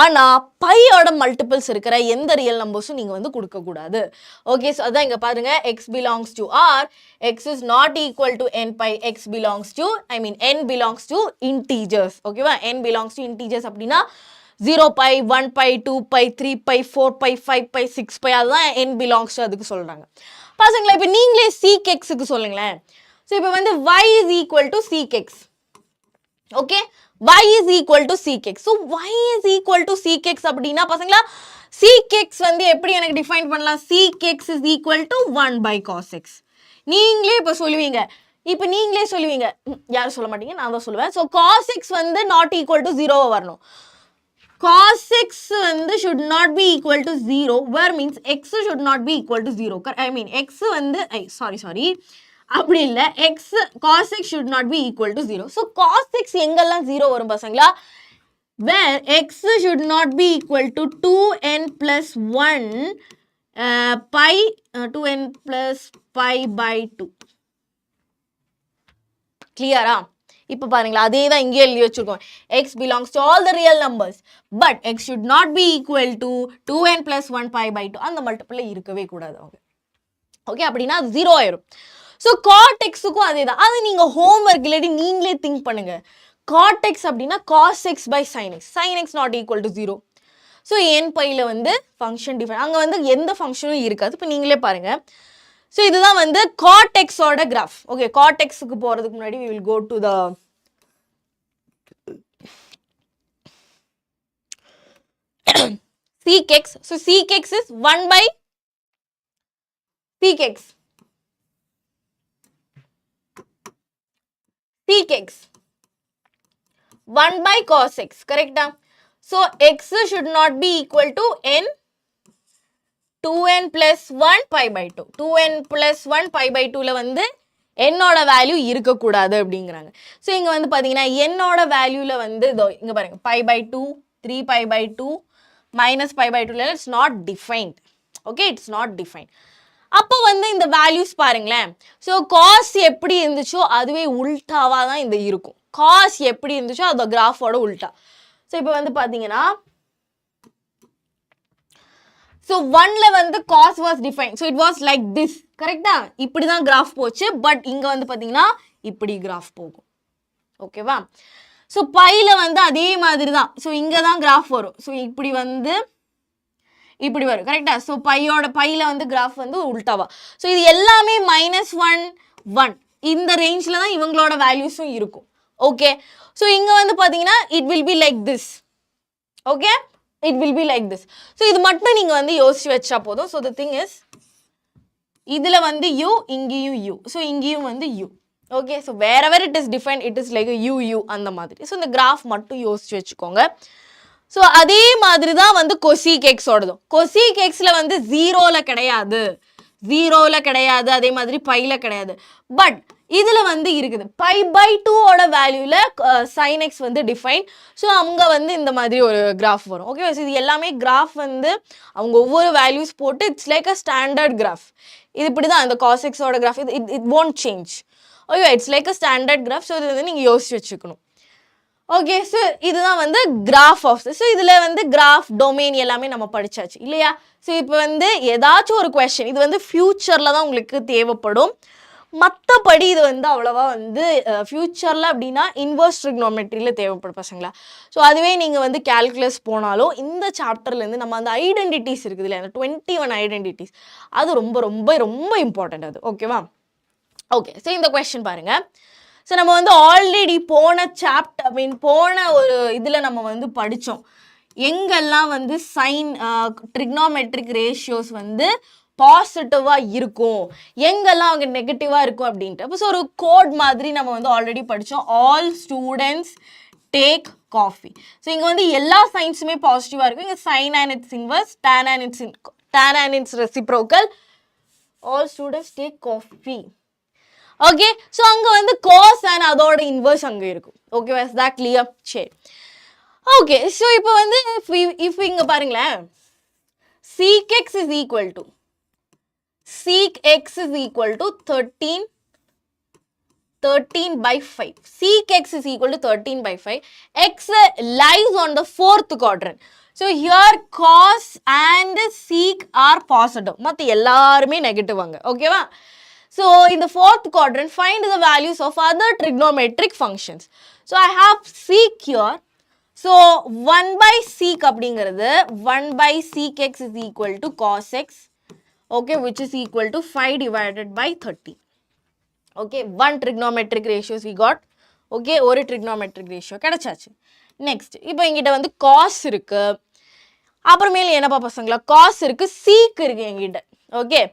ஆனால் பையோட multiples இருக்கிற எந்த ரியல் நம்பர்ஸும் நீங்கள் வந்து கொடுக்கக்கூடாது. ஓகே, ஸோ அதான் இங்கே பாருங்க, x belongs to R, x is not equal to n pi, x belongs to n belongs to integers. ஓகேவா? என் பிலாங்ஸ் டு இன்டீஜர்ஸ் அப்படின்னா 0 pi 1 pi 2 pi 3 pi 4 pi 5 pi 6 pi அதுதான் n belongs to அதுக்கு சொல்கிறாங்க. பாருங்களா, இப்போ நீங்களே sec x-க்கு சொல்லுங்களேன். So இப்போ வந்து y is equal to sec x. Okay, y is equal to sec x. So y is equal to sec x அப்படின்னா பசங்களா sec x வந்து எப்படி எனக்கு டிஃபைன் பண்ணலாம்? sec x is equal to 1 by cos x. நீங்களே இப்போ சொல்லுவீங்க, யாரும் சொல்ல மாட்டீங்க, நான் தான் சொல்லுவேன். ஸோ cos x வந்து நாட் ஈக்குவல் டு 0 வரணும். cos x வந்து should not be equal to 0, where means x should not be equal to 0. I mean x வந்து sorry அப்படி இல்லை, x cos x should not be equal to 0. so cos x எங்கெல்லாம் 0 வரும் பசங்களா? where x should not be equal to 2n plus 1 pi 2n plus pi by 2. கிளியரா? இப்போ பாருங்களா, அதே தான் இங்கே எழுதி வச்சிருக்கோம். x belongs to all the real numbers, but x should not be equal to 2n plus 1 pi by 2. அந்த multiple இருக்கவே கூடாது. ஓகே, அப்படின்னா அது 0 ஆயிரும். ஸோ cot x-க்கும் அதே தான். அது நீங்கள் ஹோம்ஒர்க் இல்லாட்டி நீங்களே திங்க் பண்ணுங்க. cot x அப்படின்னா cos x by sin x. sin x not equal to 0. So n பையில் வந்து ஃபங்க்ஷன் டிஃபைன், அங்கே வந்து எந்த ஃபங்க்ஷனும் இருக்காது. இப்போ நீங்களே பாருங்க. ஸோ இதுதான் வந்து cot x-ஓட கிராஃப். ஓகே, cot x-க்கு போகிறதுக்கு முன்னாடி we will go to the sec x. So sec x is 1 by sec x. Sec x 1 by cos x, correct? So x should not be equal to n 2n plus 1 pi by 2. 2n plus 1 pi by 2ல வந்து என்னோட value இருக்கக்கூடாது அப்படிங்கிறாங்க. So இங்கே வந்து பார்த்தீங்கன்னா என்னோட வேல்யூவில் வந்து இதோ இங்கே பாருங்க, pi by 2, 3 pi by 2, minus pi by 2 ல it's not defined. Okay, it's not defined. அப்போ வந்து இந்த வேல்யூஸ் பாருங்களேன். ஸோ காஸ் எப்படி இருந்துச்சோ அதுவே உல்டாவாக தான் இந்த இருக்கும். காஸ் எப்படி இருந்துச்சோ அது கிராஃபோட உல்டா. ஸோ இப்போ வந்து பார்த்தீங்கன்னா ஸோ ஒன்ல வந்து cos was define. So it was like this. கரெக்டா? இப்படி தான் கிராஃப் போச்சு. பட் இங்கே வந்து பார்த்தீங்கன்னா இப்படி கிராஃப் போகும். ஓகேவா? ஸோ பையில வந்து அதே மாதிரி தான். ஸோ இங்கே தான் கிராஃப் வரும். ஸோ இப்படி வந்து இப்படி வரும். கரெக்டா? ஸோ பையில வந்து கிராஃப் வந்து உல்டாவா. ஸோ இது எல்லாமே -1 1 இந்த ரேஞ்சில் தான் இவங்களோட வேல்யூஸும் இருக்கும். ஓகே. ஸோ இங்கே வந்து பார்த்தீங்கன்னா it will be like this. Okay, it will be like this. So இது மட்டும் நீங்க வந்து யோசிச்சு வச்சா போதும். So the thing is இதுல வந்து u, இங்கேயும் u. So இங்கேயும் வந்து u. Okay, so wherever it is defined it is like a u அந்த மாதிரி. So இந்த கிராஃப் மட்டும் யோசிச்சு வச்சுக்கோங்க. So அதே மாதிரி தான் வந்து cosec x ஓடதும். cosec xல வந்து 0ல கிடையாது. 0ல கிடையாது. அதே மாதிரி பைல கிடையாது. பட் இதுல வந்து இருக்குது pi by 2 ஓட வேல்யூல sin x வந்து டிஃபைன். ஸோ அவங்க வந்து இந்த மாதிரி ஒரு கிராஃப் வரும். ஓகே, ஸோ இது எல்லாமே கிராஃப் வந்து அவங்க ஒவ்வொரு வேல்யூஸ் போட்டு it's like a standard graph. இது இப்படி தான் இந்த cos x ஓட graph. It won't change. Okay, it's like a standard graph. So இது வந்து நீங்கள் யோசிச்சு வச்சுக்கணும். ஓகே, ஸோ இதுதான் வந்து கிராஃப் ஆஃப். ஸோ இதில் வந்து கிராஃப் டொமைன் எல்லாமே நம்ம படிச்சாச்சு இல்லையா? ஸோ இப்போ வந்து ஏதாச்சும் ஒரு கொஸ்டின் இது வந்து ஃபியூச்சரில் தான் உங்களுக்கு தேவைப்படும். மற்றபடி இது வந்து அவ்வளோவா வந்து ஃபியூச்சரில் அப்படின்னா இன்வர்ஸ் ட்ரிக்னோமெட்ரியில் தேவைப்படும் பசங்களா. ஸோ அதுவே நீங்கள் வந்து கேல்குலஸ் போனாலும் இந்த சாப்டர்லேருந்து நம்ம அந்த ஐடென்டிட்டிஸ் இருக்குது இல்லையா, அந்த 21 ஐடென்டிட்டிஸ் அது ரொம்ப ரொம்ப ரொம்ப இம்பார்ட்டண்ட் அது. ஓகேவா? ஓகே, ஸோ இந்த கொஸ்டின் பாருங்கள். ஸோ நம்ம வந்து ஆல்ரெடி போன சாப்டர் போன ஒரு இதில் நம்ம வந்து படித்தோம் எங்கெல்லாம் வந்து சைன் ட்ரிக்னோமெட்ரிக் ரேஷியோஸ் வந்து பாசிட்டிவாக இருக்கும், எங்கெல்லாம் அவங்க நெகட்டிவாக இருக்கும் அப்படின்ட்டு. அப்போ ஸோ ஒரு கோட் மாதிரி நம்ம வந்து ஆல்ரெடி படித்தோம். All students take coffee. So இங்கே வந்து எல்லா சைன்ஸுமே பாசிட்டிவாக இருக்கும். இங்கே sine and its inverse, tan and its reciprocal. All students take coffee. Okay, so அங்கே வந்து காஸ் அண்ட் அதோட இன்வர்ஸ் அங்கே இருக்கும். Okay, is that clear? சரி. ஓகே, ஸோ இப்போ வந்து if இங்கே பாருங்களேன், sec x is equal to 13 by 5. Sec x is equal to 13 by 5. X lies on the 4th quadrant. So here cos and sec are positive. மற்ற எல்லாருமே negative அங்கே. ஓகேவா? So in the 4th quadrant, find the values of other trigonometric functions. So I have sec here. So 1 by sec அப்படிங்கிறது 1 by sec x is equal to cos x. Okay, which is equal to 5 divided by 30. Okay, one trigonometric ratios we got. Okay, ஒரு trigonometric ratio கிடைச்சாச்சு. Next, இப்போ எங்கிட்ட வந்து cos இருக்கு. அப்புறமேல என்னப்பா பசங்களா, cos இருக்கு, sec இருக்கு எங்கிட்ட. Okay,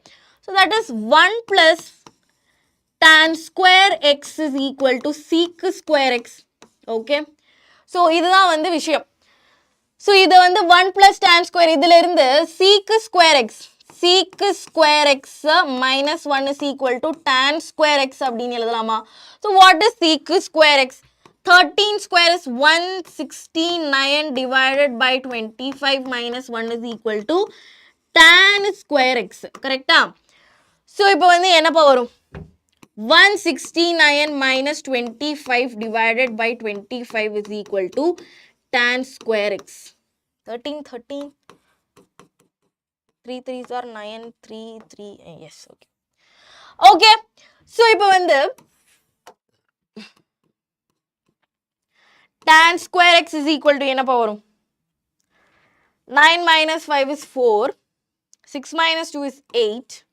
so that is 1 plus tan square x is equal to sec square x. Okay, so இதுதான் வந்து விஷயம். So இது வந்து 1 plus tan square இதில் இருந்து sec square x minus 1 is equal to tan square x அப்படின்னு எழுதலாமா? So what is sec square x? 13 square is 169 divided by 25 minus 1 is equal to tan square x. கரெக்டா? So இப்போ வந்து என்னப்பா வரும்? 169 minus 25 divided by 25 is equal to tan square x. 13 3 3s are 9 3 3 yes. Okay, okay, so இப்போ வந்து tan square x is equal to என்னப்பா வரும்? 9 minus 5 is 4, 6 minus 2 is 8.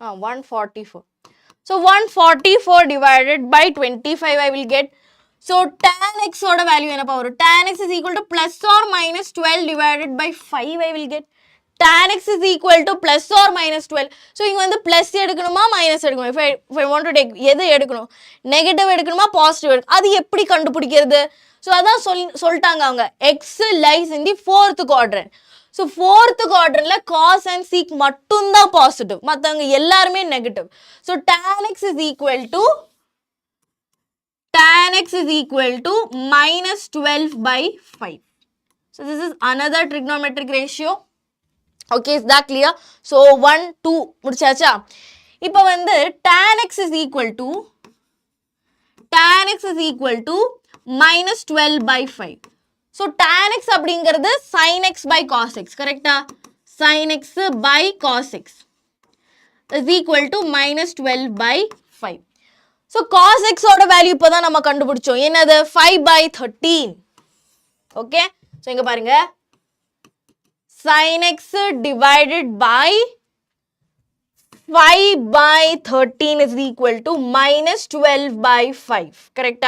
144. So 144 divided by 25 I will get. So tan x oda value enna varum? Tan x is equal to plus or minus 12 divided by 5 I will get. Tan x is equal to plus or minus 12. So inga vandu plus edukanuma minus edukanuma. If I want to take எது எடுக்கணும், negative எடுக்கணுமா positive எடுக்கணும், அது எப்படி கண்டுபிடிக்கிறது? So அதான் சொல்லிட்டாங்க அவங்க x lies in the fourth quadrant. So fourth quadrantல cos and sec மட்டும்தான் பாசிட்டிவ், மற்றவங்க எல்லாருமே negative. So tan x is equal to minus 12 by 5. So this is another trigonometric ratio. Okay, is that clear? So 1 2 முடிச்சாச்சா? இப்போ வந்து tan x is equal to minus 12 by 5. So tan x அப்படிங்கிறது sin x by cos x, கரெக்டா? sin x by cos x is equal to minus 12 by 5. So cos x ஓட value இப்போதான் நம்ம கண்டுபிடிச்சோம், என்னது 5 by 13. Okay, so இங்க பாருங்க sin x divided by 5 by 13 is equal to minus 12 by 5, correct?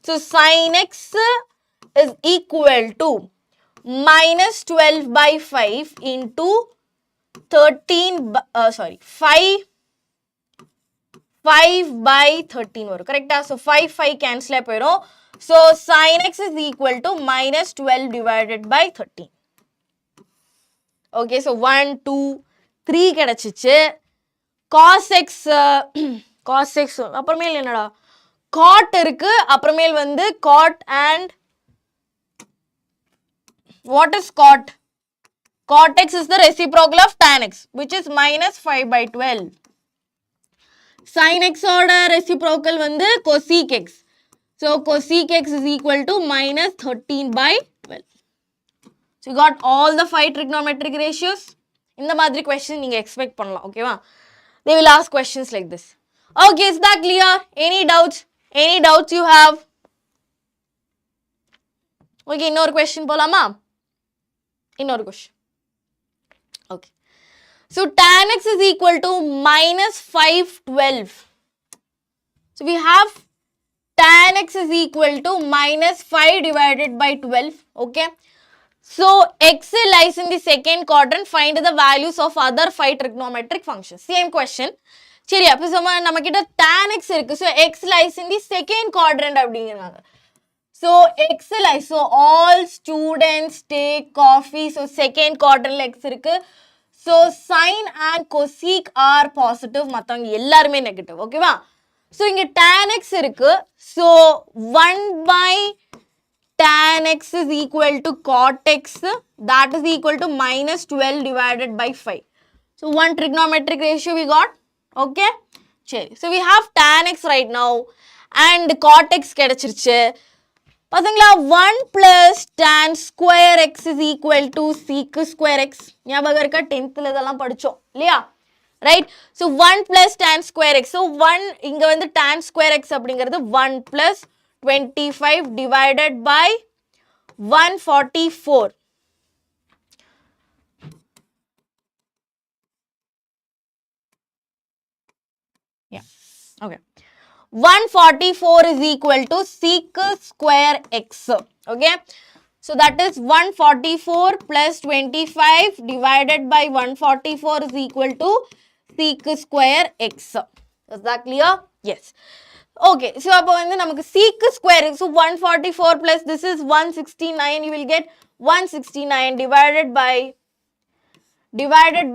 So sin x is equal to minus 12 by 5 into 5 by 13 வரும், correct? So 5 cancel ஆயிடும். So sin x is equal to minus 12 divided by 13. Okay, so 1 2 3 கிடைச்சிச்சு. cos x அப்புறமேல் என்னடா cot இருக்கு, அப்புறமேல் வந்து cot and what is cot? Cot x is the reciprocal of tan x, which is minus 5 by 12. sin x ஓட reciprocal வந்து cosec x. So cosec x is equal to minus 13 by 12. So you got all the 5 trigonometric ratios. இந்த மாதிரி question நீங்க expect பண்ணலாம், ஓகேவா? They will ask questions like this. Okay, is that clear? Any doubts? Any doubts you have? Okay, இன்னொரு question போலாமா? இன்னொரு question. Okay. So tan x is equal to minus 512. So we have tan x is equal to minus 5 divided by 12. Okay. So x lies in the second quadrant. Find the values of other 5 trigonometric functions. Same question. சரி, அப்போ நம்ம கிட்ட tan x இருக்கு. So x lies in the second quadrant அப்படிங்கிறாங்க. So x lies. So all students take coffee. So second quadrant x இருக்கு. So sin and cosec are positive. மற்றவங்க எல்லாருமே negative, ஓகேவா? So இங்க tan x இருக்கு. So 1 by tan x is equal to cot x, that is equal to minus 12 divided by 5. So one trigonometric ratio we got, okay? So we have tan x right now and cot x கிடைச்சிருச்சு. பாத்தீங்களா, 1 plus tan square x is equal to sec square x. ஞாபகம் இருக்கா, 10th இதெல்லாம் படிச்சோம் இல்லையா? Right? So 1 plus tan square x. So 1 இங்க வந்து tan square x அப்படிங்கிறது 1 plus 25 divided by 144. Yeah, okay. 144 is equal to sec square x. Okay. So that is 144 plus 25 divided by 144 is equal to sec square x. Is that clear? Yes. Okay, so அப்போ வந்து நமக்கு sec square, so 144 plus this is 169, you will get 169 divided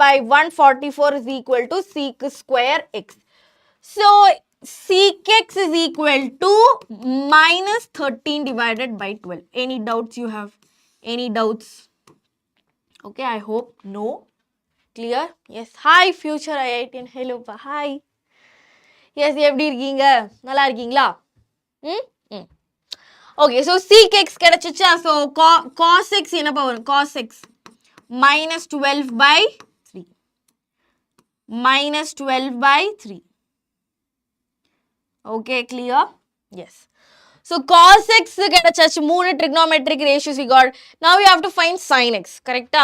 by 144 is equal to sec square x. So sec x is equal to minus 13 divided by 12. Any doubts you have? Any doubts? Okay, I hope no. Clear? Yes. Hi future IITian. Hello pa. Hi. Yes, எப்படி இருக்கீங்க? நல்லா இருக்கீங்களா? Okay, so sec x கிடைச்சிச்சா? So cos x என்ன வரும்? Cos x minus 12 by 3. Minus 12 by 3. Okay, clear? Yes. So cos x கிடைச்சாச்சு. 3 trigonometric ratios we got. Now we have to find sin x, correct?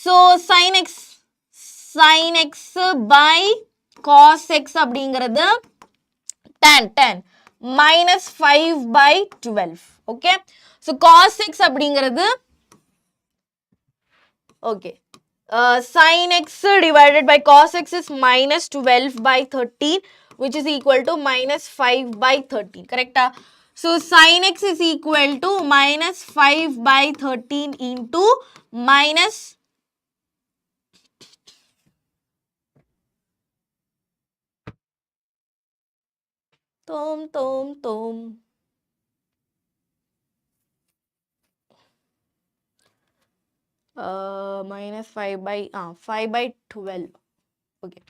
So sin x by cos x அப்படிங்கிறது tan minus 5 by 12. Okay. So cos x அப்படிங்கிறது okay. Sin x divided by cos x is minus 12 by 13, which is equal to minus 5 by 13. Correct? So sin x is equal to minus 5 by 13 into minus minus 5 by 12. Okay.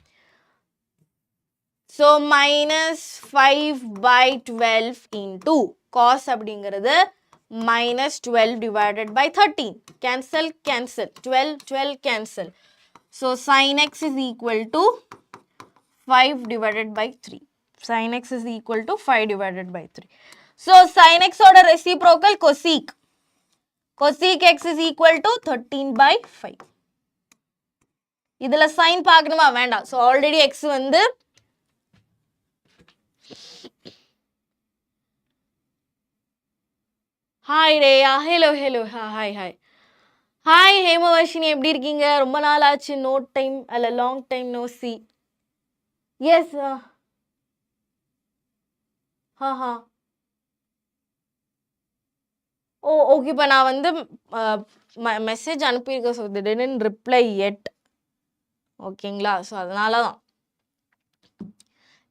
So minus 5 by 12 into cos அப்படிங்கிறது minus 12 divided by 13. Cancel, cancel. 12 cancel. So sin x is equal to 5 divided by 3. Sin x is equal to 5 divided by 3. So sin x oda reciprocal cosec. Cosec x is equal to 13 by 5. இதில் sin பார்க்கணுமா வேண்டாம். So already x வந்து hi Reya, hello hello, hi hi hi Hemavarshini, எப்படி இருக்கீங்க? ரொம்ப நாள் ஆச்சு, no time அல்ல long time no see. Yes ஹா ஓ ஓகேப்பா, நான் வந்து மெசேஜ் அனுப்பியிருக்கேன். So didn't reply yet. ஓகேங்களா? ஸோ அதனால தான்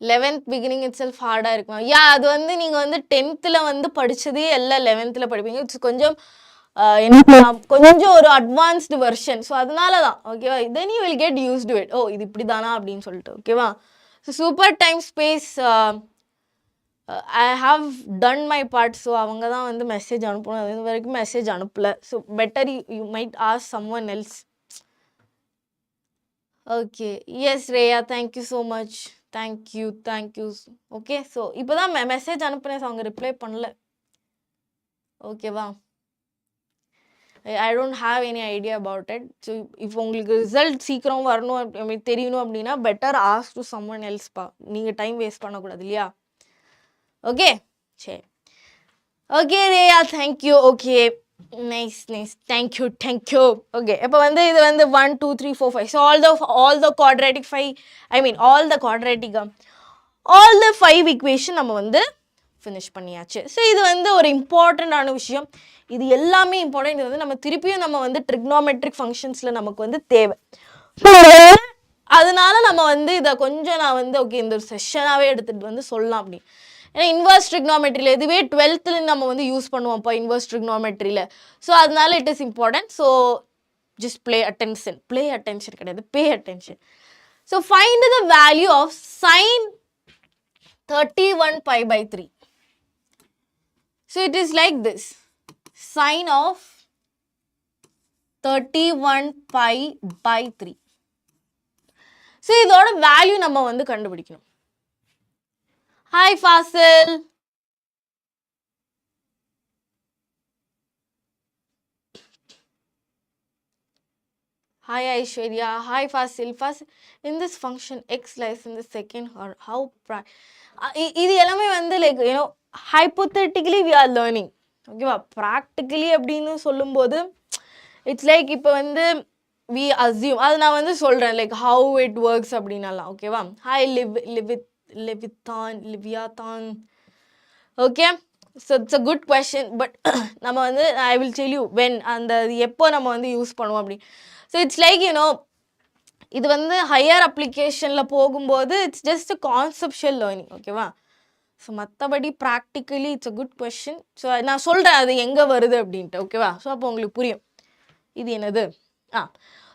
11th பிகினிங் இட் செல்ஃப் ஹார்டாக இருக்கும். யா, அது வந்து நீங்கள் வந்து 10th வந்து படித்ததே எல்லாம் 11th படிப்பீங்க. இட்ஸ் கொஞ்சம் கொஞ்சம் ஒரு அட்வான்ஸ்டு வெர்ஷன். ஸோ அதனால தான். ஓகேவா? Then you will get use to it. ஓ, இது இப்படி தானா அப்படின்னு சொல்லிட்டு. ஓகேவா? So super time space I have done my part. So அவங்க தான் வந்து மெசேஜ் அனுப்பணும். அது வரைக்கும் மெசேஜ் அனுப்பலை. So better you might ask someone else. Okay, yes Reya, thank you so much. Thank you. Okay, so இப்போ தான் மெசேஜ் அனுப்புனேன். ஸோ அவங்க ரிப்ளை பண்ணல. ஓகேவா? I don't have any idea about it. So இப்போ உங்களுக்கு ரிசல்ட் சீக்கிரம் வரணும் தெரியணும் அப்படின்னா better ask to some one எல்ஸ்பா. நீங்கள் டைம் வேஸ்ட் பண்ணக்கூடாது இல்லையா? ஓகே, சரி. Okay Reya, thank you. Okay, nice thank you. Okay, இப்போ வந்து இது வந்து 1 2 3 4 5. So all the quadratic 5, I mean all the quadratic all the 5 equation நம்ம வந்து ஃபினிஷ் பண்ணியாச்சு. ஸோ இது வந்து ஒரு இம்பார்ட்டண்ட்டான விஷயம். இது எல்லாமே இம்பார்ட்டன்ட். இது வந்து நம்ம திருப்பியும் நம்ம வந்து ட்ரிக்னாமெட்ரிக் ஃபங்க்ஷன்ஸில் நமக்கு வந்து தேவை. அதனால நம்ம வந்து இதை கொஞ்சம் நான் வந்து ஓகே இந்த ஒரு செஷனாகவே எடுத்துகிட்டு வந்து சொல்லலாம் அப்படி. ஏன்னா இன்வர்ஸ் ட்ரிக்னாமெட்ரியில் இதுவே 12th நம்ம வந்து யூஸ் பண்ணுவோம்ப்பா இன்வர்ஸ் ட்ரிக்னாமெட்ரியில். ஸோ அதனால it is important. So just play attention கிடையாது, pay attention. So find the value of sine 31 pi by 3. So it is like this. Sine of 31 pi by 3. So இதோட value நம்ம வந்து கண்டுபிடிக்கணும். Hi Fazil. Hi Aishwarya. Hi Fasil. In this function x lies in the second or how இது எல்லாமே வந்து like you know hypothetically we are learning. ஓகேவா? Practically அப்படின்னு சொல்லும்போது இட்ஸ் லைக் இப்போ வந்து வி அஸ்யூம் அது நான் வந்து சொல்கிறேன் லைக் ஹவு இட் ஒர்க்ஸ் அப்படின்னாலாம். ஓகேவா? Hi Leviathan. Okay, so it's a good question. But நம்ம வந்து I will tell you when அந்த எப்போ நம்ம வந்து யூஸ் பண்ணுவோம் அப்படி. ஸோ இட்ஸ் லைக் யூனோ இது வந்து ஹையர் அப்ளிகேஷனில் போகும்போது இட்ஸ் ஜஸ்ட் கான்செப்ஷுவல் லேர்னிங். ஓகேவா? ஸோ மற்றபடி practically it's a good question. So நான் சொல்கிறேன் அது எங்கே வருது அப்படின்ட்டு. ஓகேவா? ஸோ அப்போ உங்களுக்கு புரியும் இது என்னது.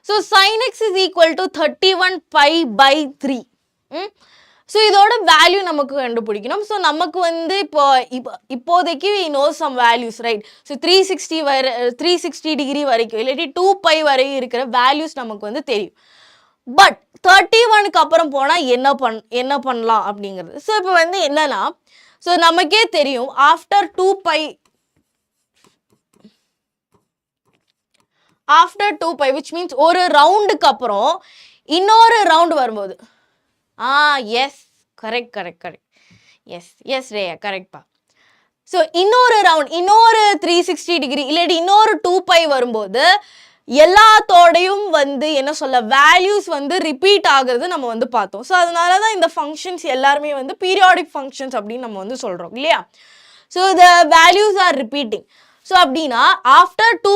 So sin x is equal to 31 pi by 3. So இதோட வேல்யூ நமக்கு கண்டுபிடிக்கணும். ஸோ நமக்கு வந்து இப்போதைக்கு we know some values, right? So 360 degree வரைக்கும் இல்லாட்டி 2 pi வரைக்கும் இருக்கிற வேல்யூஸ் நமக்கு வந்து தெரியும். பட் 31க்கு அப்புறம் போனால் என்ன பண்ணலாம் அப்படிங்கிறது. ஸோ இப்போ வந்து என்னன்னா ஸோ நமக்கே தெரியும் ஆஃப்டர் 2 pi which means ஒரு ரவுண்டுக்கு அப்புறம் இன்னொரு ரவுண்டு வரும்போது எஸ் கரெக்ட் எஸ் ரேயா கரெக்ட்பா. ஸோ இன்னொரு ரவுண்ட் இன்னொரு 360 டிகிரி இல்லாட்டி இன்னொரு 2 pi வரும்போது எல்லாத்தோடையும் வந்து என்ன சொல்ல வேல்யூஸ் வந்து ரிப்பீட் ஆகுறது நம்ம வந்து பார்த்தோம். ஸோ அதனால தான் இந்த ஃபங்க்ஷன்ஸ் எல்லாருமே வந்து பீரியாடிக் ஃபங்க்ஷன்ஸ் அப்படின்னு நம்ம வந்து சொல்கிறோம் இல்லையா? So the values are repeating. So அப்படினா after 2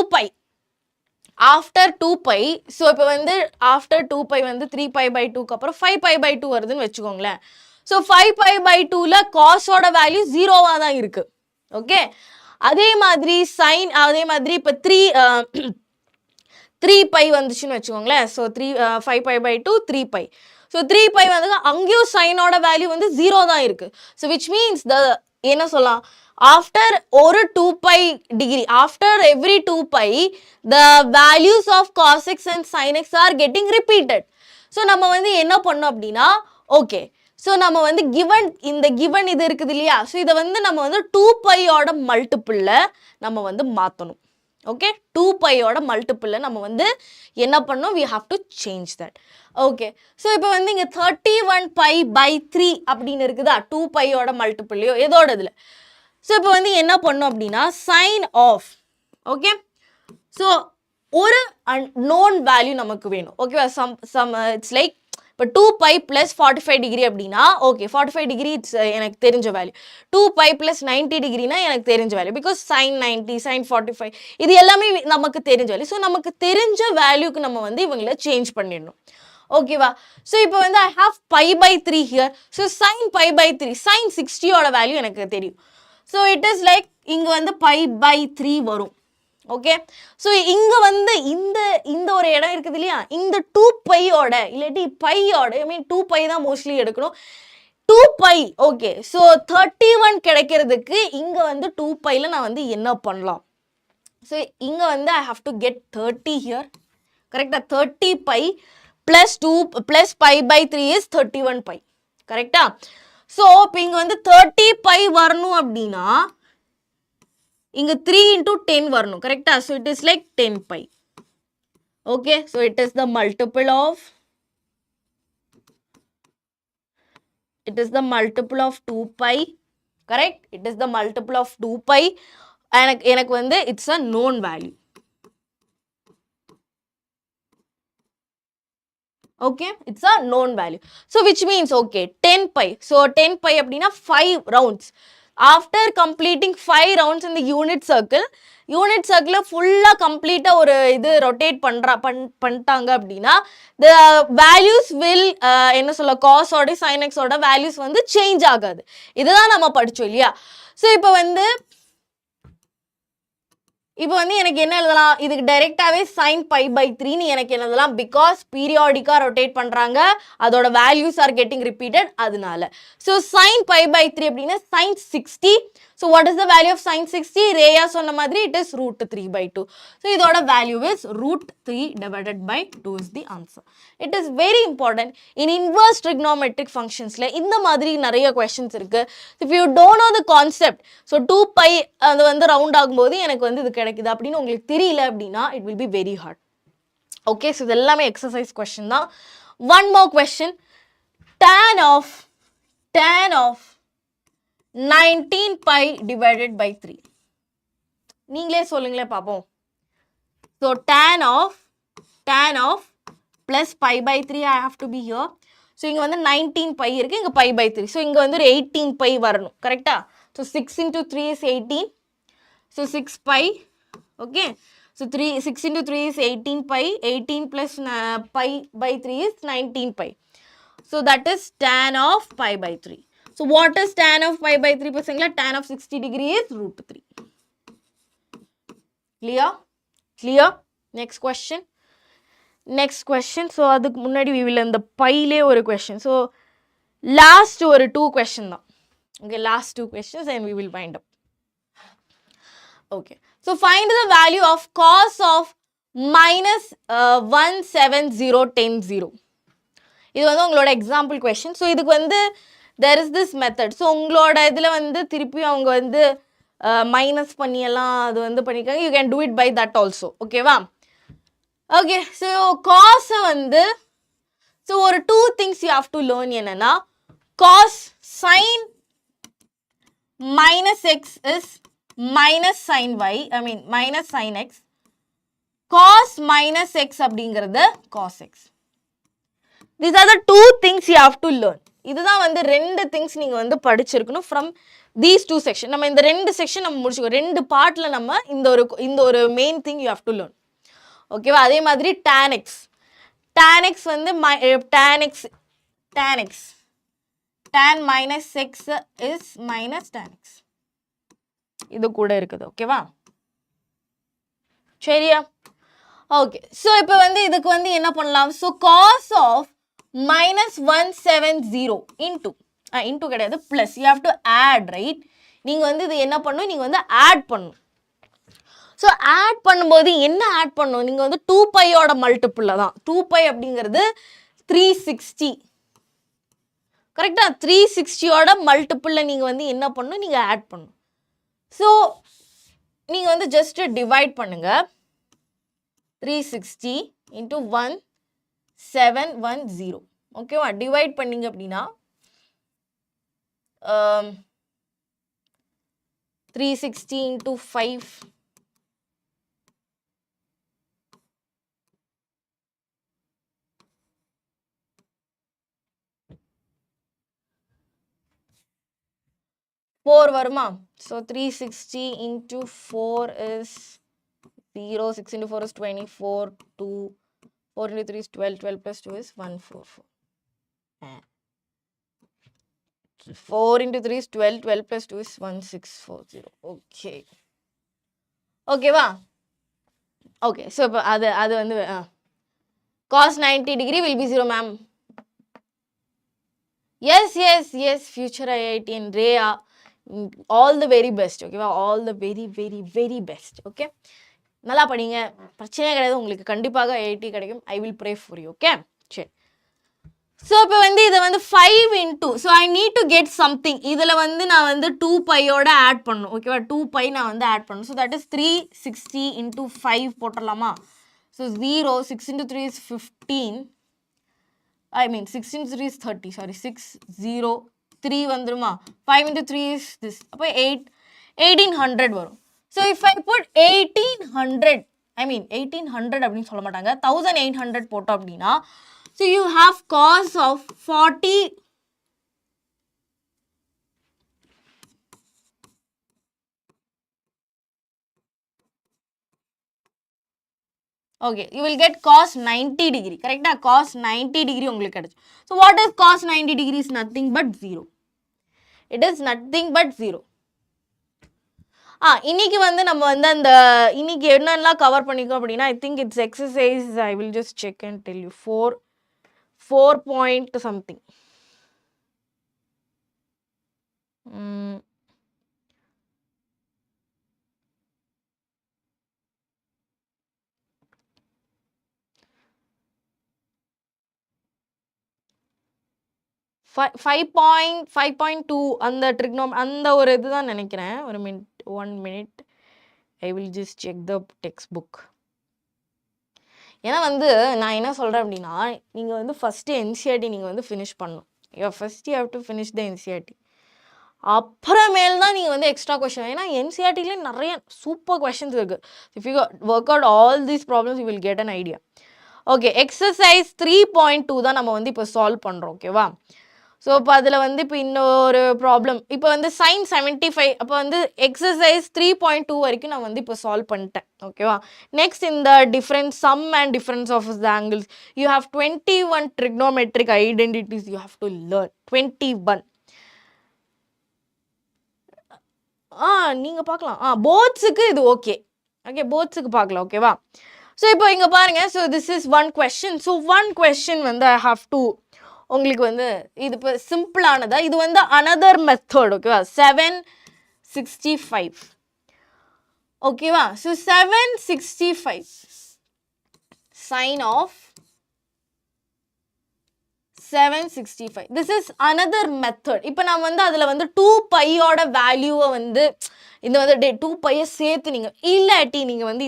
pi, so இப்போ வந்து after 2 pi வந்து 3 pi by 2 க்கு அப்புறம் 5 pi by 2 வருதுன்னு வெச்சுக்கோங்களேன். So 5 pi by 2ல cos ஓட வேல்யூ 0வா தான் இருக்கு. ஓகே, அதே மாதிரி sin, அதே மாதிரி இப்போ 3 pi வந்துச்சுன்னு வெச்சுக்கோங்களேன். So 5 pi by 2 3 pi. So 3 pi வந்து அங்கேயும் sin ஓட வேல்யூ வந்து 0 தான் இருக்கு. So which means என்ன சொல்லலாம், after ஒரு 2 pi degree, after every 2 pi the values of cos x and sin x are getting repeated. So நம்ம வந்து என்ன பண்ணோம் அப்படின்னா, ஓகே, ஸோ நம்ம வந்து given இது இருக்குது இல்லையா, ஸோ இதை வந்து நம்ம வந்து 2 pi ஓட மல்டிபிளில் நம்ம வந்து மாற்றணும். ஓகே, 2 pi ஓட மல்டிபிளில் நம்ம வந்து என்ன பண்ணோம், we have to change that. Okay, so இப்போ வந்து இங்கே 31 pi by 3 அப்படின்னு இருக்குதா, 2 pi ஓட மல்டிபிள்லையோ ஏதோட இதில். ஸோ இப்போ வந்து என்ன பண்ணோம் அப்படின்னா சைன் ஆஃப், ஓகே, ஸோ ஒரு known வேல்யூ நமக்கு வேணும். ஓகேவா, இட்ஸ் லைக் இப்போ 2 pi plus 45 டிகிரி அப்படின்னா, ஓகே 45 டிகிரி இட்ஸ் எனக்கு தெரிஞ்ச வேல்யூ, 2 pi plus 90 டிகிரினா எனக்கு தெரிஞ்ச வேல்யூ, பிகாஸ் சைன் 90 சைன் 45 இது எல்லாமே நமக்கு தெரிஞ்ச வேல்யூ. ஸோ நமக்கு தெரிஞ்ச வேல்யூக்கு நம்ம வந்து இவங்களை சேஞ்ச் பண்ணிடணும். ஓகேவா, ஸோ இப்போ வந்து I have pi by 3 here. So sine pi by 3 sine 60ஓட வேல்யூ எனக்கு தெரியும். ஸோ இட் இஸ் லைக் இங்கே வந்து pi by 3 வரும். ஓகே, ஸோ இங்கே வந்து இந்த ஒரு இடம் இருக்குது இல்லையா, இந்த 2 பையோட இல்லாட்டி பையோட, ஐ மீன் 2 pi தான் மோஸ்ட்லி எடுக்கணும், 2 pi. ஓகே, ஸோ 31 கிடைக்கிறதுக்கு இங்கே வந்து 2 piல நான் வந்து என்ன பண்ணலாம், ஸோ இங்கே வந்து I have to get 30 here. கரெக்டாக, 30 pi plus pi by 3 is 31 pi. கரெக்டா, ஸோ இப்போ இங்கே வந்து 30 pi வரணும் அப்படின்னா இங்கே 3 into 10 வரணும். கரெக்டா, so it is like 10 pi. Okay, so it is the multiple of 2 pi. Correct, it is the multiple of 2 pi. எனக்கு வந்து it's a known value. Okay, it's a known value. So which means, okay, 10 pi. So 10 pi அப்படின்னா 5 rounds. After completing 5 rounds in the unit circle ஃபுல்லாக கம்ப்ளீட்டாக ஒரு இது rotate பண்ணிட்டாங்க அப்படின்னா the values will என்ன சொல்ல, காஸோட sin x ஓட வேல்யூஸ் வந்து சேஞ்ச் ஆகாது. இதுதான் நம்ம படித்தோம் இல்லையா. ஸோ இப்போ வந்து எனக்கு என்ன எழுதலாம், இதுக்கு டைரெக்டாகவே சைன் pi by 3ன்னு எனக்கு எழுதலாம், பிகாஸ் பீரியாடிக்காக ரொட்டேட் பண்ணுறாங்க, அதோட வேல்யூஸ் ஆர் கெட்டிங் ரிப்பீட்டட், அதனால. ஸோ சைன் pi by 3 அப்படின்னா sine 60. So what is the value of sine 60? Reya சொன்ன மாதிரி இட் இஸ் √3 by 2. ஸோ இதோட value is √3 divided by 2 is the answer. It is very important in inverse trigonometric ஃபங்க்ஷன்ஸில் இந்த மாதிரி நிறைய questions இருக்குது. If you don't know the concept, so 2 pi அது வந்து ரவுண்ட் ஆகும்போது எனக்கு வந்து இது கிடைக்குது அப்படின்னு உங்களுக்கு தெரியல அப்படின்னா it will be very hard. Okay, so இது எல்லாமே எக்ஸசைஸ் கொஸ்டின் தான். One more question, tan of 19 pi divided by 3. நீங்களே சொல்லுங்களே பார்ப்போம். So tan of plus pi by 3 I have to be here. So இங்கே வந்து 19 pi இருக்குது, இங்கே pi by 3. ஸோ இங்கே வந்து ஒரு 18 pi வரணும். கரெக்டா, so 6 into 3 is 18. So 6 pi. Okay, so 6 into 3 is 18 pi. 18 plus pi by 3 is 19 pi. So that is tan of pi by 3. So what is tan of pi by 3? Tan of 60 degree is √3. Clear? Next question. So அதுக்கு முன்னாடி we will இந்த பைலே ஒரு question. So last ஒரு 2 question தான். Okay, last 2 questions and we will wind up. Okay, so find the value of cos of minus 17010. இது வந்து உங்களோட example question. So இதுக்கு வந்து there is this method. So உங்களோட இதில் வந்து திருப்பி அவங்க வந்து மைனஸ் பண்ணியெல்லாம் அது வந்து பண்ணிக்காங்க. You can do it by that also. ஓகேவா, ஓகே. ஸோ காஸை வந்து ஸோ ஒரு 2 things you have to learn என்னன்னா, cos sin minus x is minus sin y, I mean minus sin x. Cos minus x அப்படிங்கிறது cos x. These are the 2 things you have to learn. இதுதான் வந்து ரெண்டு things நீங்கள் வந்து படிச்சிருக்கணும் from these two section. நம்ம இந்த ரெண்டு செக்ஷன் நம்ம முடிச்சுக்கோ, ரெண்டு பார்ட்டில் நம்ம இந்த ஒரு main thing you have to learn. ஓகேவா? அதே மாதிரி tan x வந்து tan minus x is minus tan x. இது கூட இருக்குது. ஓகேவா? சரியா? ஓகே. ஸோ இப்போ வந்து இதுக்கு வந்து என்ன பண்ணலாம்? So cos of minus 170 into கிடையாது plus, you have to add, right? நீங்கள் வந்து இது என்ன பண்ணணும்? நீங்கள் வந்து ஆட் பண்ணணும். ஸோ ஆட் பண்ணும்போது என்ன ஆட் பண்ணணும்? நீங்கள் வந்து 2π மல்டிப்புளில் தான். 2π அப்படிங்கிறது 360. கரெக்டாக? 360 மல்டிப்புளில் நீங்கள் வந்து என்ன பண்ணணும்? நீங்கள் ஆட் பண்ணணும். ஸோ நீங்கள் வந்து ஜஸ்ட் டிவைட் பண்ணுங்க. 360 into 1710. ஓகேவா? டிவைட் பண்ணீங்க அப்படின்னா 360 into 5 4 வருமா? So 360 into 4 is 0, 6 into 4 is 24, 2, 4 into 3 is 12, 12 plus 2 is 144. 4 into 3 is 12, 12 plus 2 is 1640. Okay. ஓகேவா? ஓகே. ஸோ இப்போ அது வந்து cos 90 degree will be 0, ma'am. Yes, future IITian Rhea, all the very best. ஓகேவா? all the very best. Okay, நல்லா படிங்க, பிரச்சனை கிடையாது, உங்களுக்கு கண்டிப்பாக ஐஐடி கிடைக்கும். I will pray for you. Okay, சரி. ஸோ இப்போ வந்து இதை வந்து 5 into, so I need to get something. இதில் வந்து நான் வந்து 2π ஆட் பண்ணணும். ஓகேவா? 2π நான் வந்து ஆட் பண்ணணும். ஸோ தட் இஸ் 360 into 5 போட்டுடலாமா? So 0, 6 into 3 is 15. I mean 6 into 3 is 30. Sorry, 6, 0, 3 வந்துருமா? 5 into 3 is this. அப்போ 1800 வரும். So if I put 1800, I mean 1800 அப்படின்னு சொல்ல மாட்டாங்க, 1800 போட்டோம் அப்படின்னா, so you have cos of 40. Okay, you will get cos 90 degree. Correct? Cos 90 degree உங்களுக்கு கிடைச்சு. So what is cos 90 degree? Is nothing but 0. It is nothing but 0. இன்னைக்கு வந்து நம்ம வந்து அந்த இன்னைக்கு என்னெல்லாம் கவர் பண்ணிக்கோ அப்படின்னா, I think it's exercise, I will just check and tell you, 4 point something. 5.2 அந்த அந்த ஒரு இதுதான் நினைக்கிறேன். ஒரு minute, 1 minute, I will just check the text book. ஏன்னா வந்து நான் என்ன சொல்கிறேன் அப்படின்னா, நீங்கள் வந்து ஃபஸ்ட்டு என்சிஆர்டி நீங்கள் வந்து ஃபினிஷ் பண்ணணும். First you have to finish the NCERT. அப்புறமேல் தான் நீங்கள் வந்து எக்ஸ்ட்ரா கொஷின், ஏன்னா என்சிஆர்டிலே நிறைய சூப்பர் கொஷின்ஸ் இருக்குது. If you work out all these problems you will get an idea. Okay, exercise 3.2 தான் நம்ம வந்து இப்போ சால்வ் பண்ணுறோம். ஓகேவா? ஸோ இப்போ அதில் வந்து இப்போ இன்னொரு ப்ராப்ளம், இப்போ வந்து sin 75, அப்போ வந்து எக்ஸசைஸ் 3.2 வரைக்கும் நான் வந்து இப்போ சால்வ் பண்ணிட்டேன். ஓகேவா? நெக்ஸ்ட் இந்த difference, sum and difference of the angles, you have 21 trigonometric identities you have to learn. 21 நீங்கள் பார்க்கலாம். போத்ஸுக்கு இது ஓகே. ஓகே, போத்ஸுக்கு பார்க்கலாம். ஓகேவா? ஸோ இப்போ இங்கே பாருங்கள். So this is one question. So one question வந்து ஐ ஹாவ் டு, உங்களுக்கு வந்து இது இப்போ சிம்பிளானதா, இது வந்து அனதர் மெத்தட். ஓகேவா? 765. ஓகேவா? So 765 sine of 765. This is another method. இப்போ நான் வந்து அதில் வந்து 2π வேல்யூவை வந்து இந்த வந்து 2π சேர்த்து நீங்கள் இல்லாட்டி நீங்கள் வந்து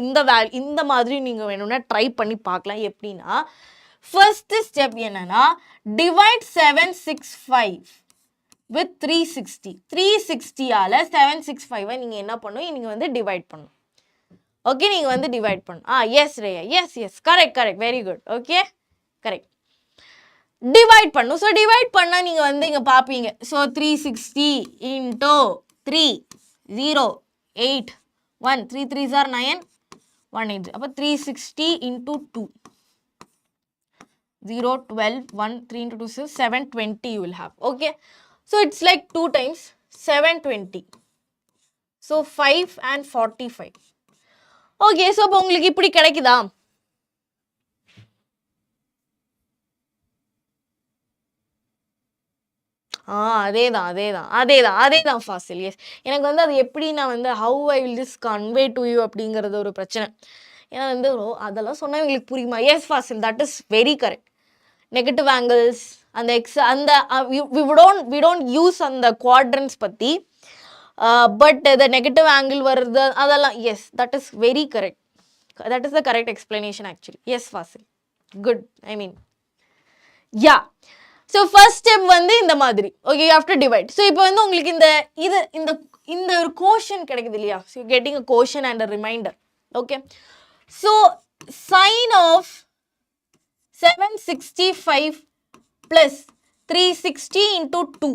இந்த மாதிரி நீங்கள் வேணும்னா ட்ரை பண்ணி பார்க்கலாம். எப்படின்னா, ஃபர்ஸ்ட் ஸ்டெப் என்னன்னா, டிவைட் 765 வித் 360. 360ஆல் 765 நீங்கள் என்ன பண்ணும், நீங்கள் வந்து டிவைட் பண்ணும். ஓகே, நீங்கள் வந்து டிவைட் பண்ணும். Yes Reya, yes correct, very good. Okay, correct. Divide பண்ணும். ஸோ டிவைட் பண்ணால் நீங்கள் வந்து இங்கே பார்ப்பீங்க. So 360 into 3 0 8 1 3 3s are 9 1 8. அப்போ 360 into 2 0 12 1 3 into 2 is 720 you will have. Okay. So it's like 2 times 720. So 5 and 45. Okay. So இப்போ உங்களுக்கு இப்படி கிடைக்குதா? அதேதான் ஃபாசில். எஸ், எனக்கு வந்து அது எப்படி நான் வந்து how I will this convey to you அப்படிங்கிறது ஒரு பிரச்சனை. ஏன்னா வந்து அதெல்லாம் சொன்னால் எங்களுக்கு புரியுமா? Yes Fazil, that is very correct. Negative angles அந்த அந்த வி டோன்ட் யூஸ் அந்த குவாட்ரன்ஸ் பற்றி, பட் த நெகட்டிவ் ஆங்கிள் வருது அதெல்லாம். Yes, that is very correct. That is the correct explanation actually. Yes Fazil, good. I mean yeah. So first step வந்து இந்த மாதிரி. Okay, you have to divide. So இப்போ வந்து உங்களுக்கு இந்த ஒரு கோஷன் கிடைக்குது இல்லையா? So getting a quotient and a remainder. Okay, so sine of 765 plus 360 into 2.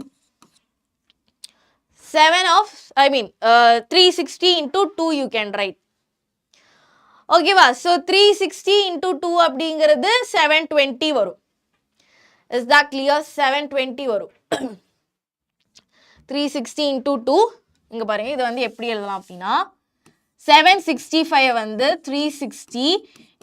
360 into 2 you can write. Okay va? So 360 into 2 அப்படிங்கிறது 720 வரும். Is that clear? 720 வரும். 360 into 2 இங்க பாருங்க, இது வந்து எப்படி எழுதலாம் அப்படின்னா 765 வந்து 360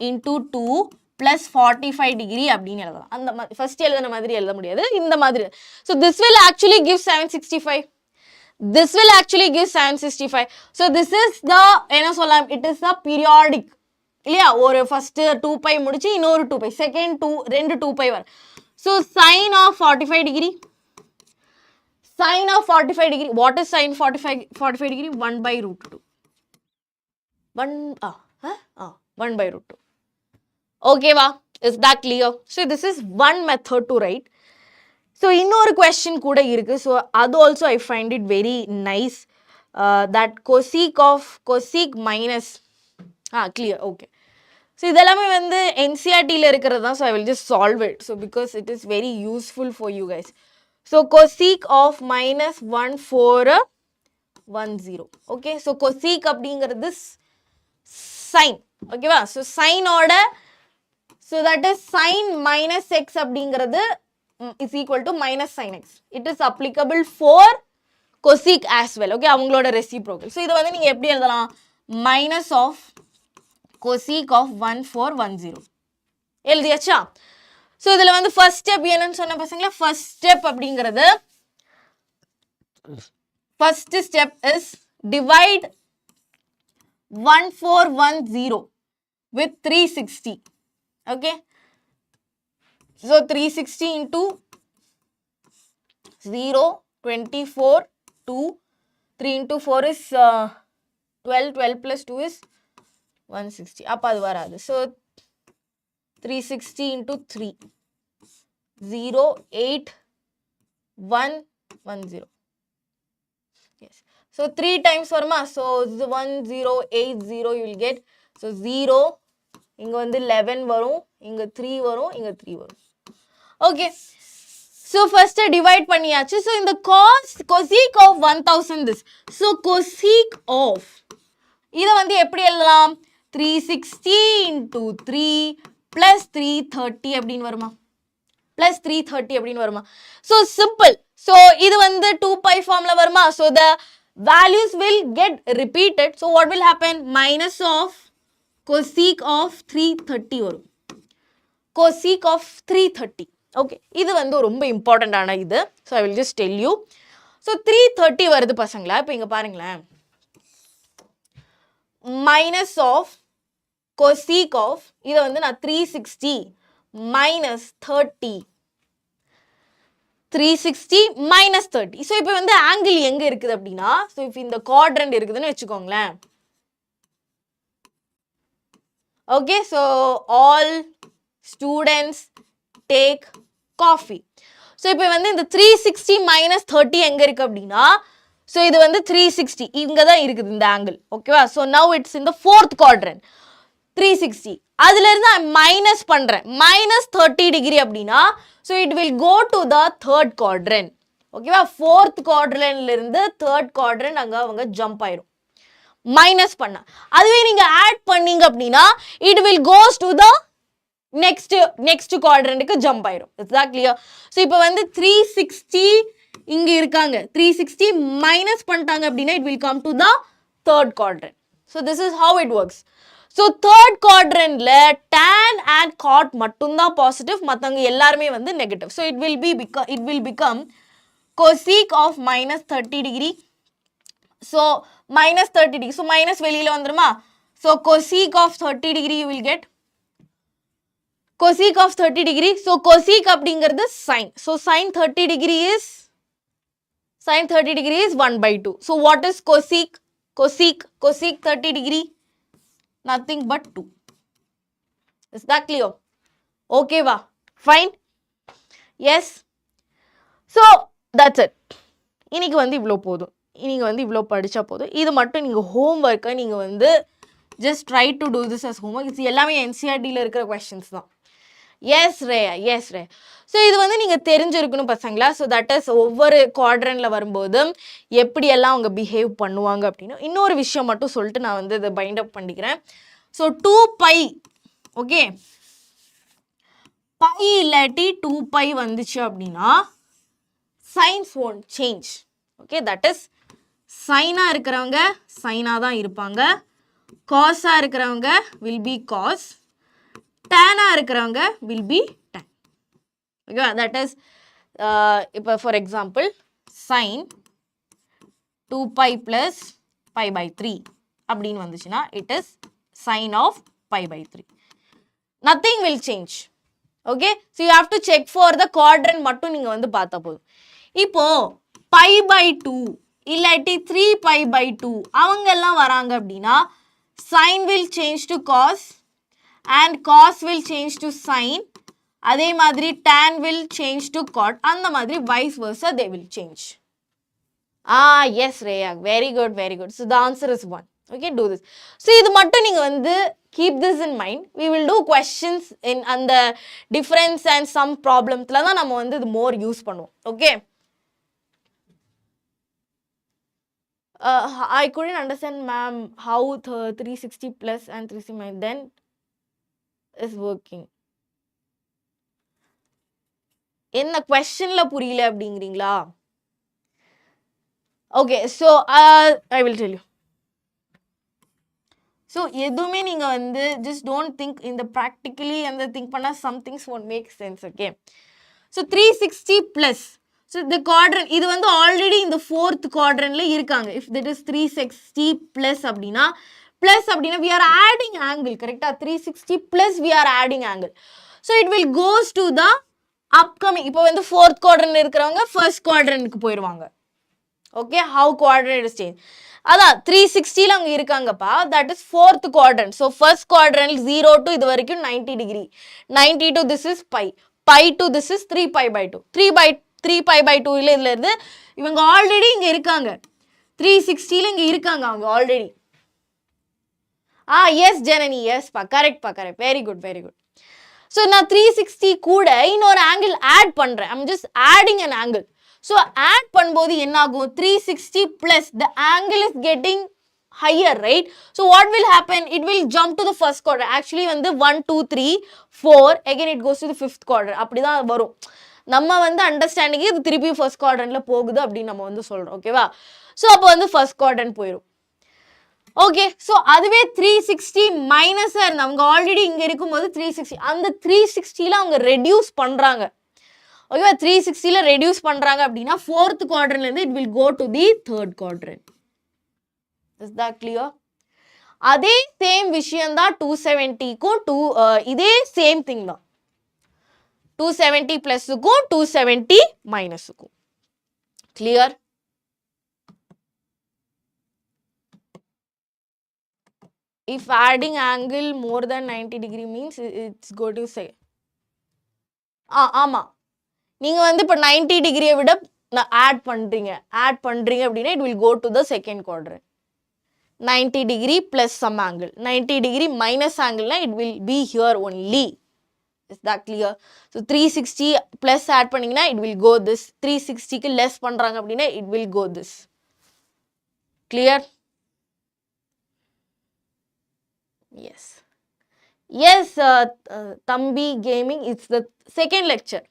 into 2 plus 45 degree அப்படின்னு எழுதலாம். அந்த மாதிரி ஃபர்ஸ்ட் எழுதுன மாதிரி எழுத முடியாது, இந்த மாதிரி. So this will actually give 765. This will actually give 765. So this is the என்ன சொல்லலாம், it is the periodic இல்லையா? ஒரு ஃபர்ஸ்ட் 2 பை முடிச்சு இன்னொரு 2 பை, செகண்ட் 2 பை வரும். So sin of 45 degree. Sin of 45 degree. What is sin 45 degree? 1 by root 2. 1 by root 2. Okay va? Is that clear? So this is one method to write. So இன்னொரு question கூட இருக்கு. So அது also I find it very nice. That cosec minus. Clear. Okay. So இதெல்லாமே வந்து NCERTல இருக்கிறது தான். So I will just solve it. So because it is very useful for you guys. So cosec of minus 1410. Okay. So cosec அப்படிங்கிறது sin. Okay va? So sin ஓட, so that is sin minus x அப்படிங்கிறது is equal to minus sin x. It is applicable for cosec as well. Okay, அவங்களோட reciprocal. So இதை வந்து நீங்க எப்படி எழுதலாம்? Minus of cosec of 1410 எழுதியாச்சா? So இதில் வந்து first step என்னன்னு சொன்ன பசங்களா? first step அப்படிங்கிறது, first step is divide 1410 with 360. Okay, so 360 into 0 24 2 3 into 4 is 12 plus 2 is 160. அப்ப அது வராது. So 360 into 3 0 8 1 10. Yes, so 3 times வருமா? So 1080 you will get. So 0 இங்க வந்து 11 வரும், இங்க 3 வரும், இங்க 3 வரும். Okay, so first divide பண்ணியாச்சு. So இந்த cosec of 1000 this. So cosec of இதை வந்து எப்படி எழுதலாம்? 360 into 3 plus 330 அப்படின்னு வருமா? plus 330 அப்படின்னு வருமா? So simple. So இது வந்து 2 pi formula வருமா? So the values will get repeated. So what will happen? Minus of cosec of 330 வரும். cosec of 330. Okay, இது வந்து ரொம்ப இம்பார்ட்டண்டான இது. So I will just tell you. So 330 வருது பசங்களா. இப்போ இங்க பாருங்களேன், minus of cosec of இதை வந்து நான் 360 minus 30 360 minus 30. So இப்போ வந்து ஆங்கிள் எங்க இருக்குது அப்படின்னா, so if இந்த quadrant இருக்குதுன்னு வச்சுக்கோங்களேன். Okay, so all students take coffee. So இப்போ வந்து இந்த 360 minus 30 எங்க இருக்கு அப்படின்னா, so இது வந்து 360 இங்க தான் இருக்குது இந்த ஆங்கிள். ஓகேவா? So now it's in the fourth quadrant. 360. அதுல இருந்து மைனஸ் பண்றேன், மைனஸ் 30 டிகிரி அப்படின்னா so it will go to the third quadrant. ஓகேவா, ஃபோர்த் குவாட்ரண்ட்ல இருந்து தேர்ட் குவாட்ரண்ட் அங்கே அவங்க ஜம்ப் ஆயிரும் மைனஸ் பண்ண. அதுவே நீங்க ஆட் பண்ணீங்க அப்படின்னா it will goes to the next குவாட்ரண்ட்க்கு ஜம்ப் ஆயிரும். Is that clear? ஸோ இப்போ வந்து 360 இங்க இருக்காங்க, 360 மைனஸ் பண்ணிட்டாங்க அப்படின்னா it will come to the third quadrant. So this is how it works. So third குவாட்ரண்ட்ல tan and cot மட்டும்தான் பாசிட்டிவ், மற்றவங்க எல்லாருமே வந்து negative. So it will become cosec of minus 30 degree. So minus 30 degree. So minus வெளியில வந்துருமா? So cosec of 30 degree you will get. Cosec of 30 degree. So cosec அப்படிங்கிறது sin. So sin 30 degree is 1 by 2. So what is cosec? Cosec 30 degree. Nothing but 2. Is that clear? Okay va? Fine. Yes. So that's it. இன்னைக்கு வந்து இவ்வளோ போதும், இன்னைக்கு வந்து இவ்வளோ படித்தா போதும். இது மட்டும் நீங்கள் ஹோம்ஒர்க்கை நீங்கள் வந்து just try to do this as homework. இது எல்லாமே என்சிஆர்டியில் இருக்கிற கொஸ்டின்ஸ் தான். எஸ் ரே. ஸோ இது வந்து நீங்கள் தெரிஞ்சிருக்கணும் பசங்களா. ஸோ தட் இஸ் ஒவ்வொரு குவாட்ரண்ட்டில் வரும்போதும் எப்படியெல்லாம் அவங்க பிஹேவ் பண்ணுவாங்க அப்படின்னு. இன்னொரு விஷயம் மட்டும் சொல்லிட்டு நான் வந்து இதை பைண்ட் அப் பண்ணிக்கிறேன். ஸோ 2π, ஓகே, பை இல்லாட்டி 2π வந்துச்சு அப்படின்னா signs won't change. Okay, that is China இருக்கிறவங்க சைனா தான் இருப்பாங்க, காஸா இருக்கிறவங்க will be cos, டேனா இருக்கிறவங்க will be tan. Okay, that is இப்போ for example sin 2π plus pi by 3 அப்படின்னு வந்துச்சுன்னா it is sin of pi by 3. Nothing will change. Okay, so you have to check for the quadrant மட்டும் நீங்க வந்து பார்த்தா போதும். இப்போ pi by 2 இல்லாட்டி 3π by 2 அவங்க எல்லாம் வராங்க அப்படின்னா sin will change to cos and cos will change to sin. அதே மாதிரி tan will change to cot. அந்த மாதிரி vice versa they will change. Yes Raya, very good. So the answer is 1. Okay, do this. So இது மட்டும் நீங்க வந்து keep this in mind. We will do questions in அந்த difference and some problemsல தான் நம்ம வந்து இது more யூஸ் பண்ணுவோம். Okay. I couldn't understand ma'am how the 360 plus and 360 minus then is working. என்ன questionல புரியல அப்படிங்கிறீங்களா? Okay, so I will tell you. So எதுவுமே நீங்க வந்து just don't think in the practically and the think பண்ணா some things won't make sense. Okay, so 360 plus, so the quadrant இது வந்து already இந்த fourth quadrantல இருக்காங்க. If that is 360 plus அப்படின்னா we are adding angle, correctா? 360 plus we are adding angle, so it will goes to the upcoming. இப்போ வந்து fourth quadrant இருக்கிறவங்க first quadrantக்கு போயிடுவாங்க. Okay, how quadrant is changed. அதான் 360ல அங்க இருக்காங்கப்பா, that is fourth quadrant. So first quadrant 0 to இது வரைக்கும் 90 degree, 90 to this is pi to this is 3π by 2, 3π by 2 இதுல இருந்து இவங்க ஆல்ரெடி இங்க இருக்காங்க, 360ல இங்க இருக்காங்க அவங்க ஆல்ரெடி. எஸ் ஜனனி, எஸ் பா, கரெக்ட் பா, கரெக்ட், வெரி குட். ஸோ நான் 360 கூட இன்னொரு ஆங்கிள் ஆட் பண்றேன். I'm just adding an angle. So add பண்ணும்போது என்ன ஆகும்? 360 plus the angle is getting higher, right? So what will happen? It will jump to the first quadrant. Actually வந்து 1 2 3 4 again it goes to the fifth quadrant. அப்படிதான் வரும். நம்ம வந்து understanding இது திருப்பி ஃபர்ஸ்ட் குவாட்ரண்ட்ல போகுது அப்படின்னு நம்ம வந்து சொல்றோம். ஓகேவா? ஸோ அப்போ வந்து ஃபர்ஸ்ட் குவாட்ரண்ட் போயிடும். ஓகே, ஸோ அதுவே 360 மைனஸாக இருந்தால் அவங்க ஆல்ரெடி இங்கே இருக்கும்போது 360 அந்த 360ல அவங்க ரெடியூஸ் பண்ணுறாங்க. ஓகேவா? 360ல ரெடியூஸ் பண்ணுறாங்க அப்படின்னா ஃபோர்த் குவாட்ரண்ட்லேருந்து it will go to the third quadrant. Is that clear? அதே சேம் விஷயம்தான் 270க்கும் இதே சேம் திங் தான் 270 பிளஸுக்கும் 270 மைனஸுக்கும். Clear? If adding angle more than 90 degree means it's going to say ஆமா, நீங்க வந்து இப்போ 90 டிகிரியை விட ஆட் பண்றீங்க அப்படின்னா it will go to the second quadrant. 90 degree plus some angle. 90 degree minus angle, it will be here only. Is that clear? So 360 plus add பண்ணீங்கன்னா it will go this. 360 க்கு less பண்றாங்க அப்படின்னா it will go this. Clear? Yes. Yes, Thambi Gaming, it's the second lecture.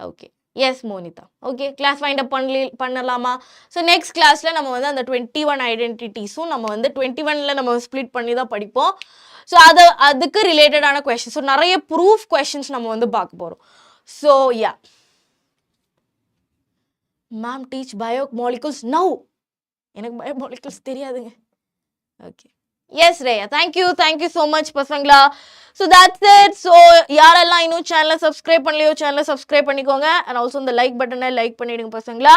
Okay. Yes, Monita. Okay, class wind up பண்ணலாமா? So next classல நம்ம வந்து அந்த 21 identities-உம் நம்ம வந்து 21ல நம்ம split பண்ணி தான் படிப்போம். So அதுக்கு ரிலேட்டடான questions. So நிறைய proof questions நம்ம வந்து பார்க்க போறோம். So yeah. Ma'am teach biomolecules now. எனக்கு biomolecules தெரியாதுங்க. Okay. Yes, Raya. Thank you so much, பசங்களா. So that's it. So யாரெல்லாம் இன்னும் சேனலை சப்ஸ்கிரைப் பண்ணலையோ சேனலை சப்ஸ்கிரைப் பண்ணிக்கோங்க. And also இந்த லைக் பட்டனை லைக் பண்ணிடுங்க பசங்களா.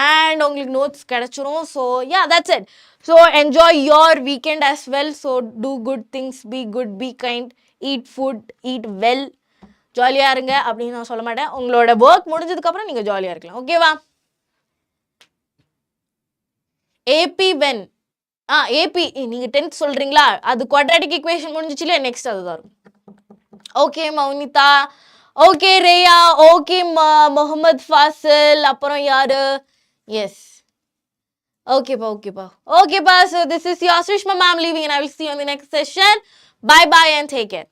And உங்களுக்கு notes கிடைச்சிரும். So yeah, that's it. So enjoy your weekend as well. So do good things, be good, be kind, eat food, eat well. ஜாலியாக இருங்க அப்படின்னு நான் சொல்ல மாட்டேன். உங்களோட ஒர்க் முடிஞ்சதுக்கப்புறம் நீங்கள் ஜாலியாக இருக்கலாம். ஓகேவா? ஏபி வென் ஏபி நீங்கள் 10th சொல்கிறீங்களா? அது குவாட்ராட்டிக் ஈக்குவேஷன் முடிஞ்சிச்சுல, நெக்ஸ்ட் அதுதான். Okay Mounitha, okay Reya, okay Mohammed Fazil, அப்புறம் யாரு? எஸ், ஓகேப்பா. So this is your Sreeshma ma'am leaving and I will see you on the next session. Bye and take care.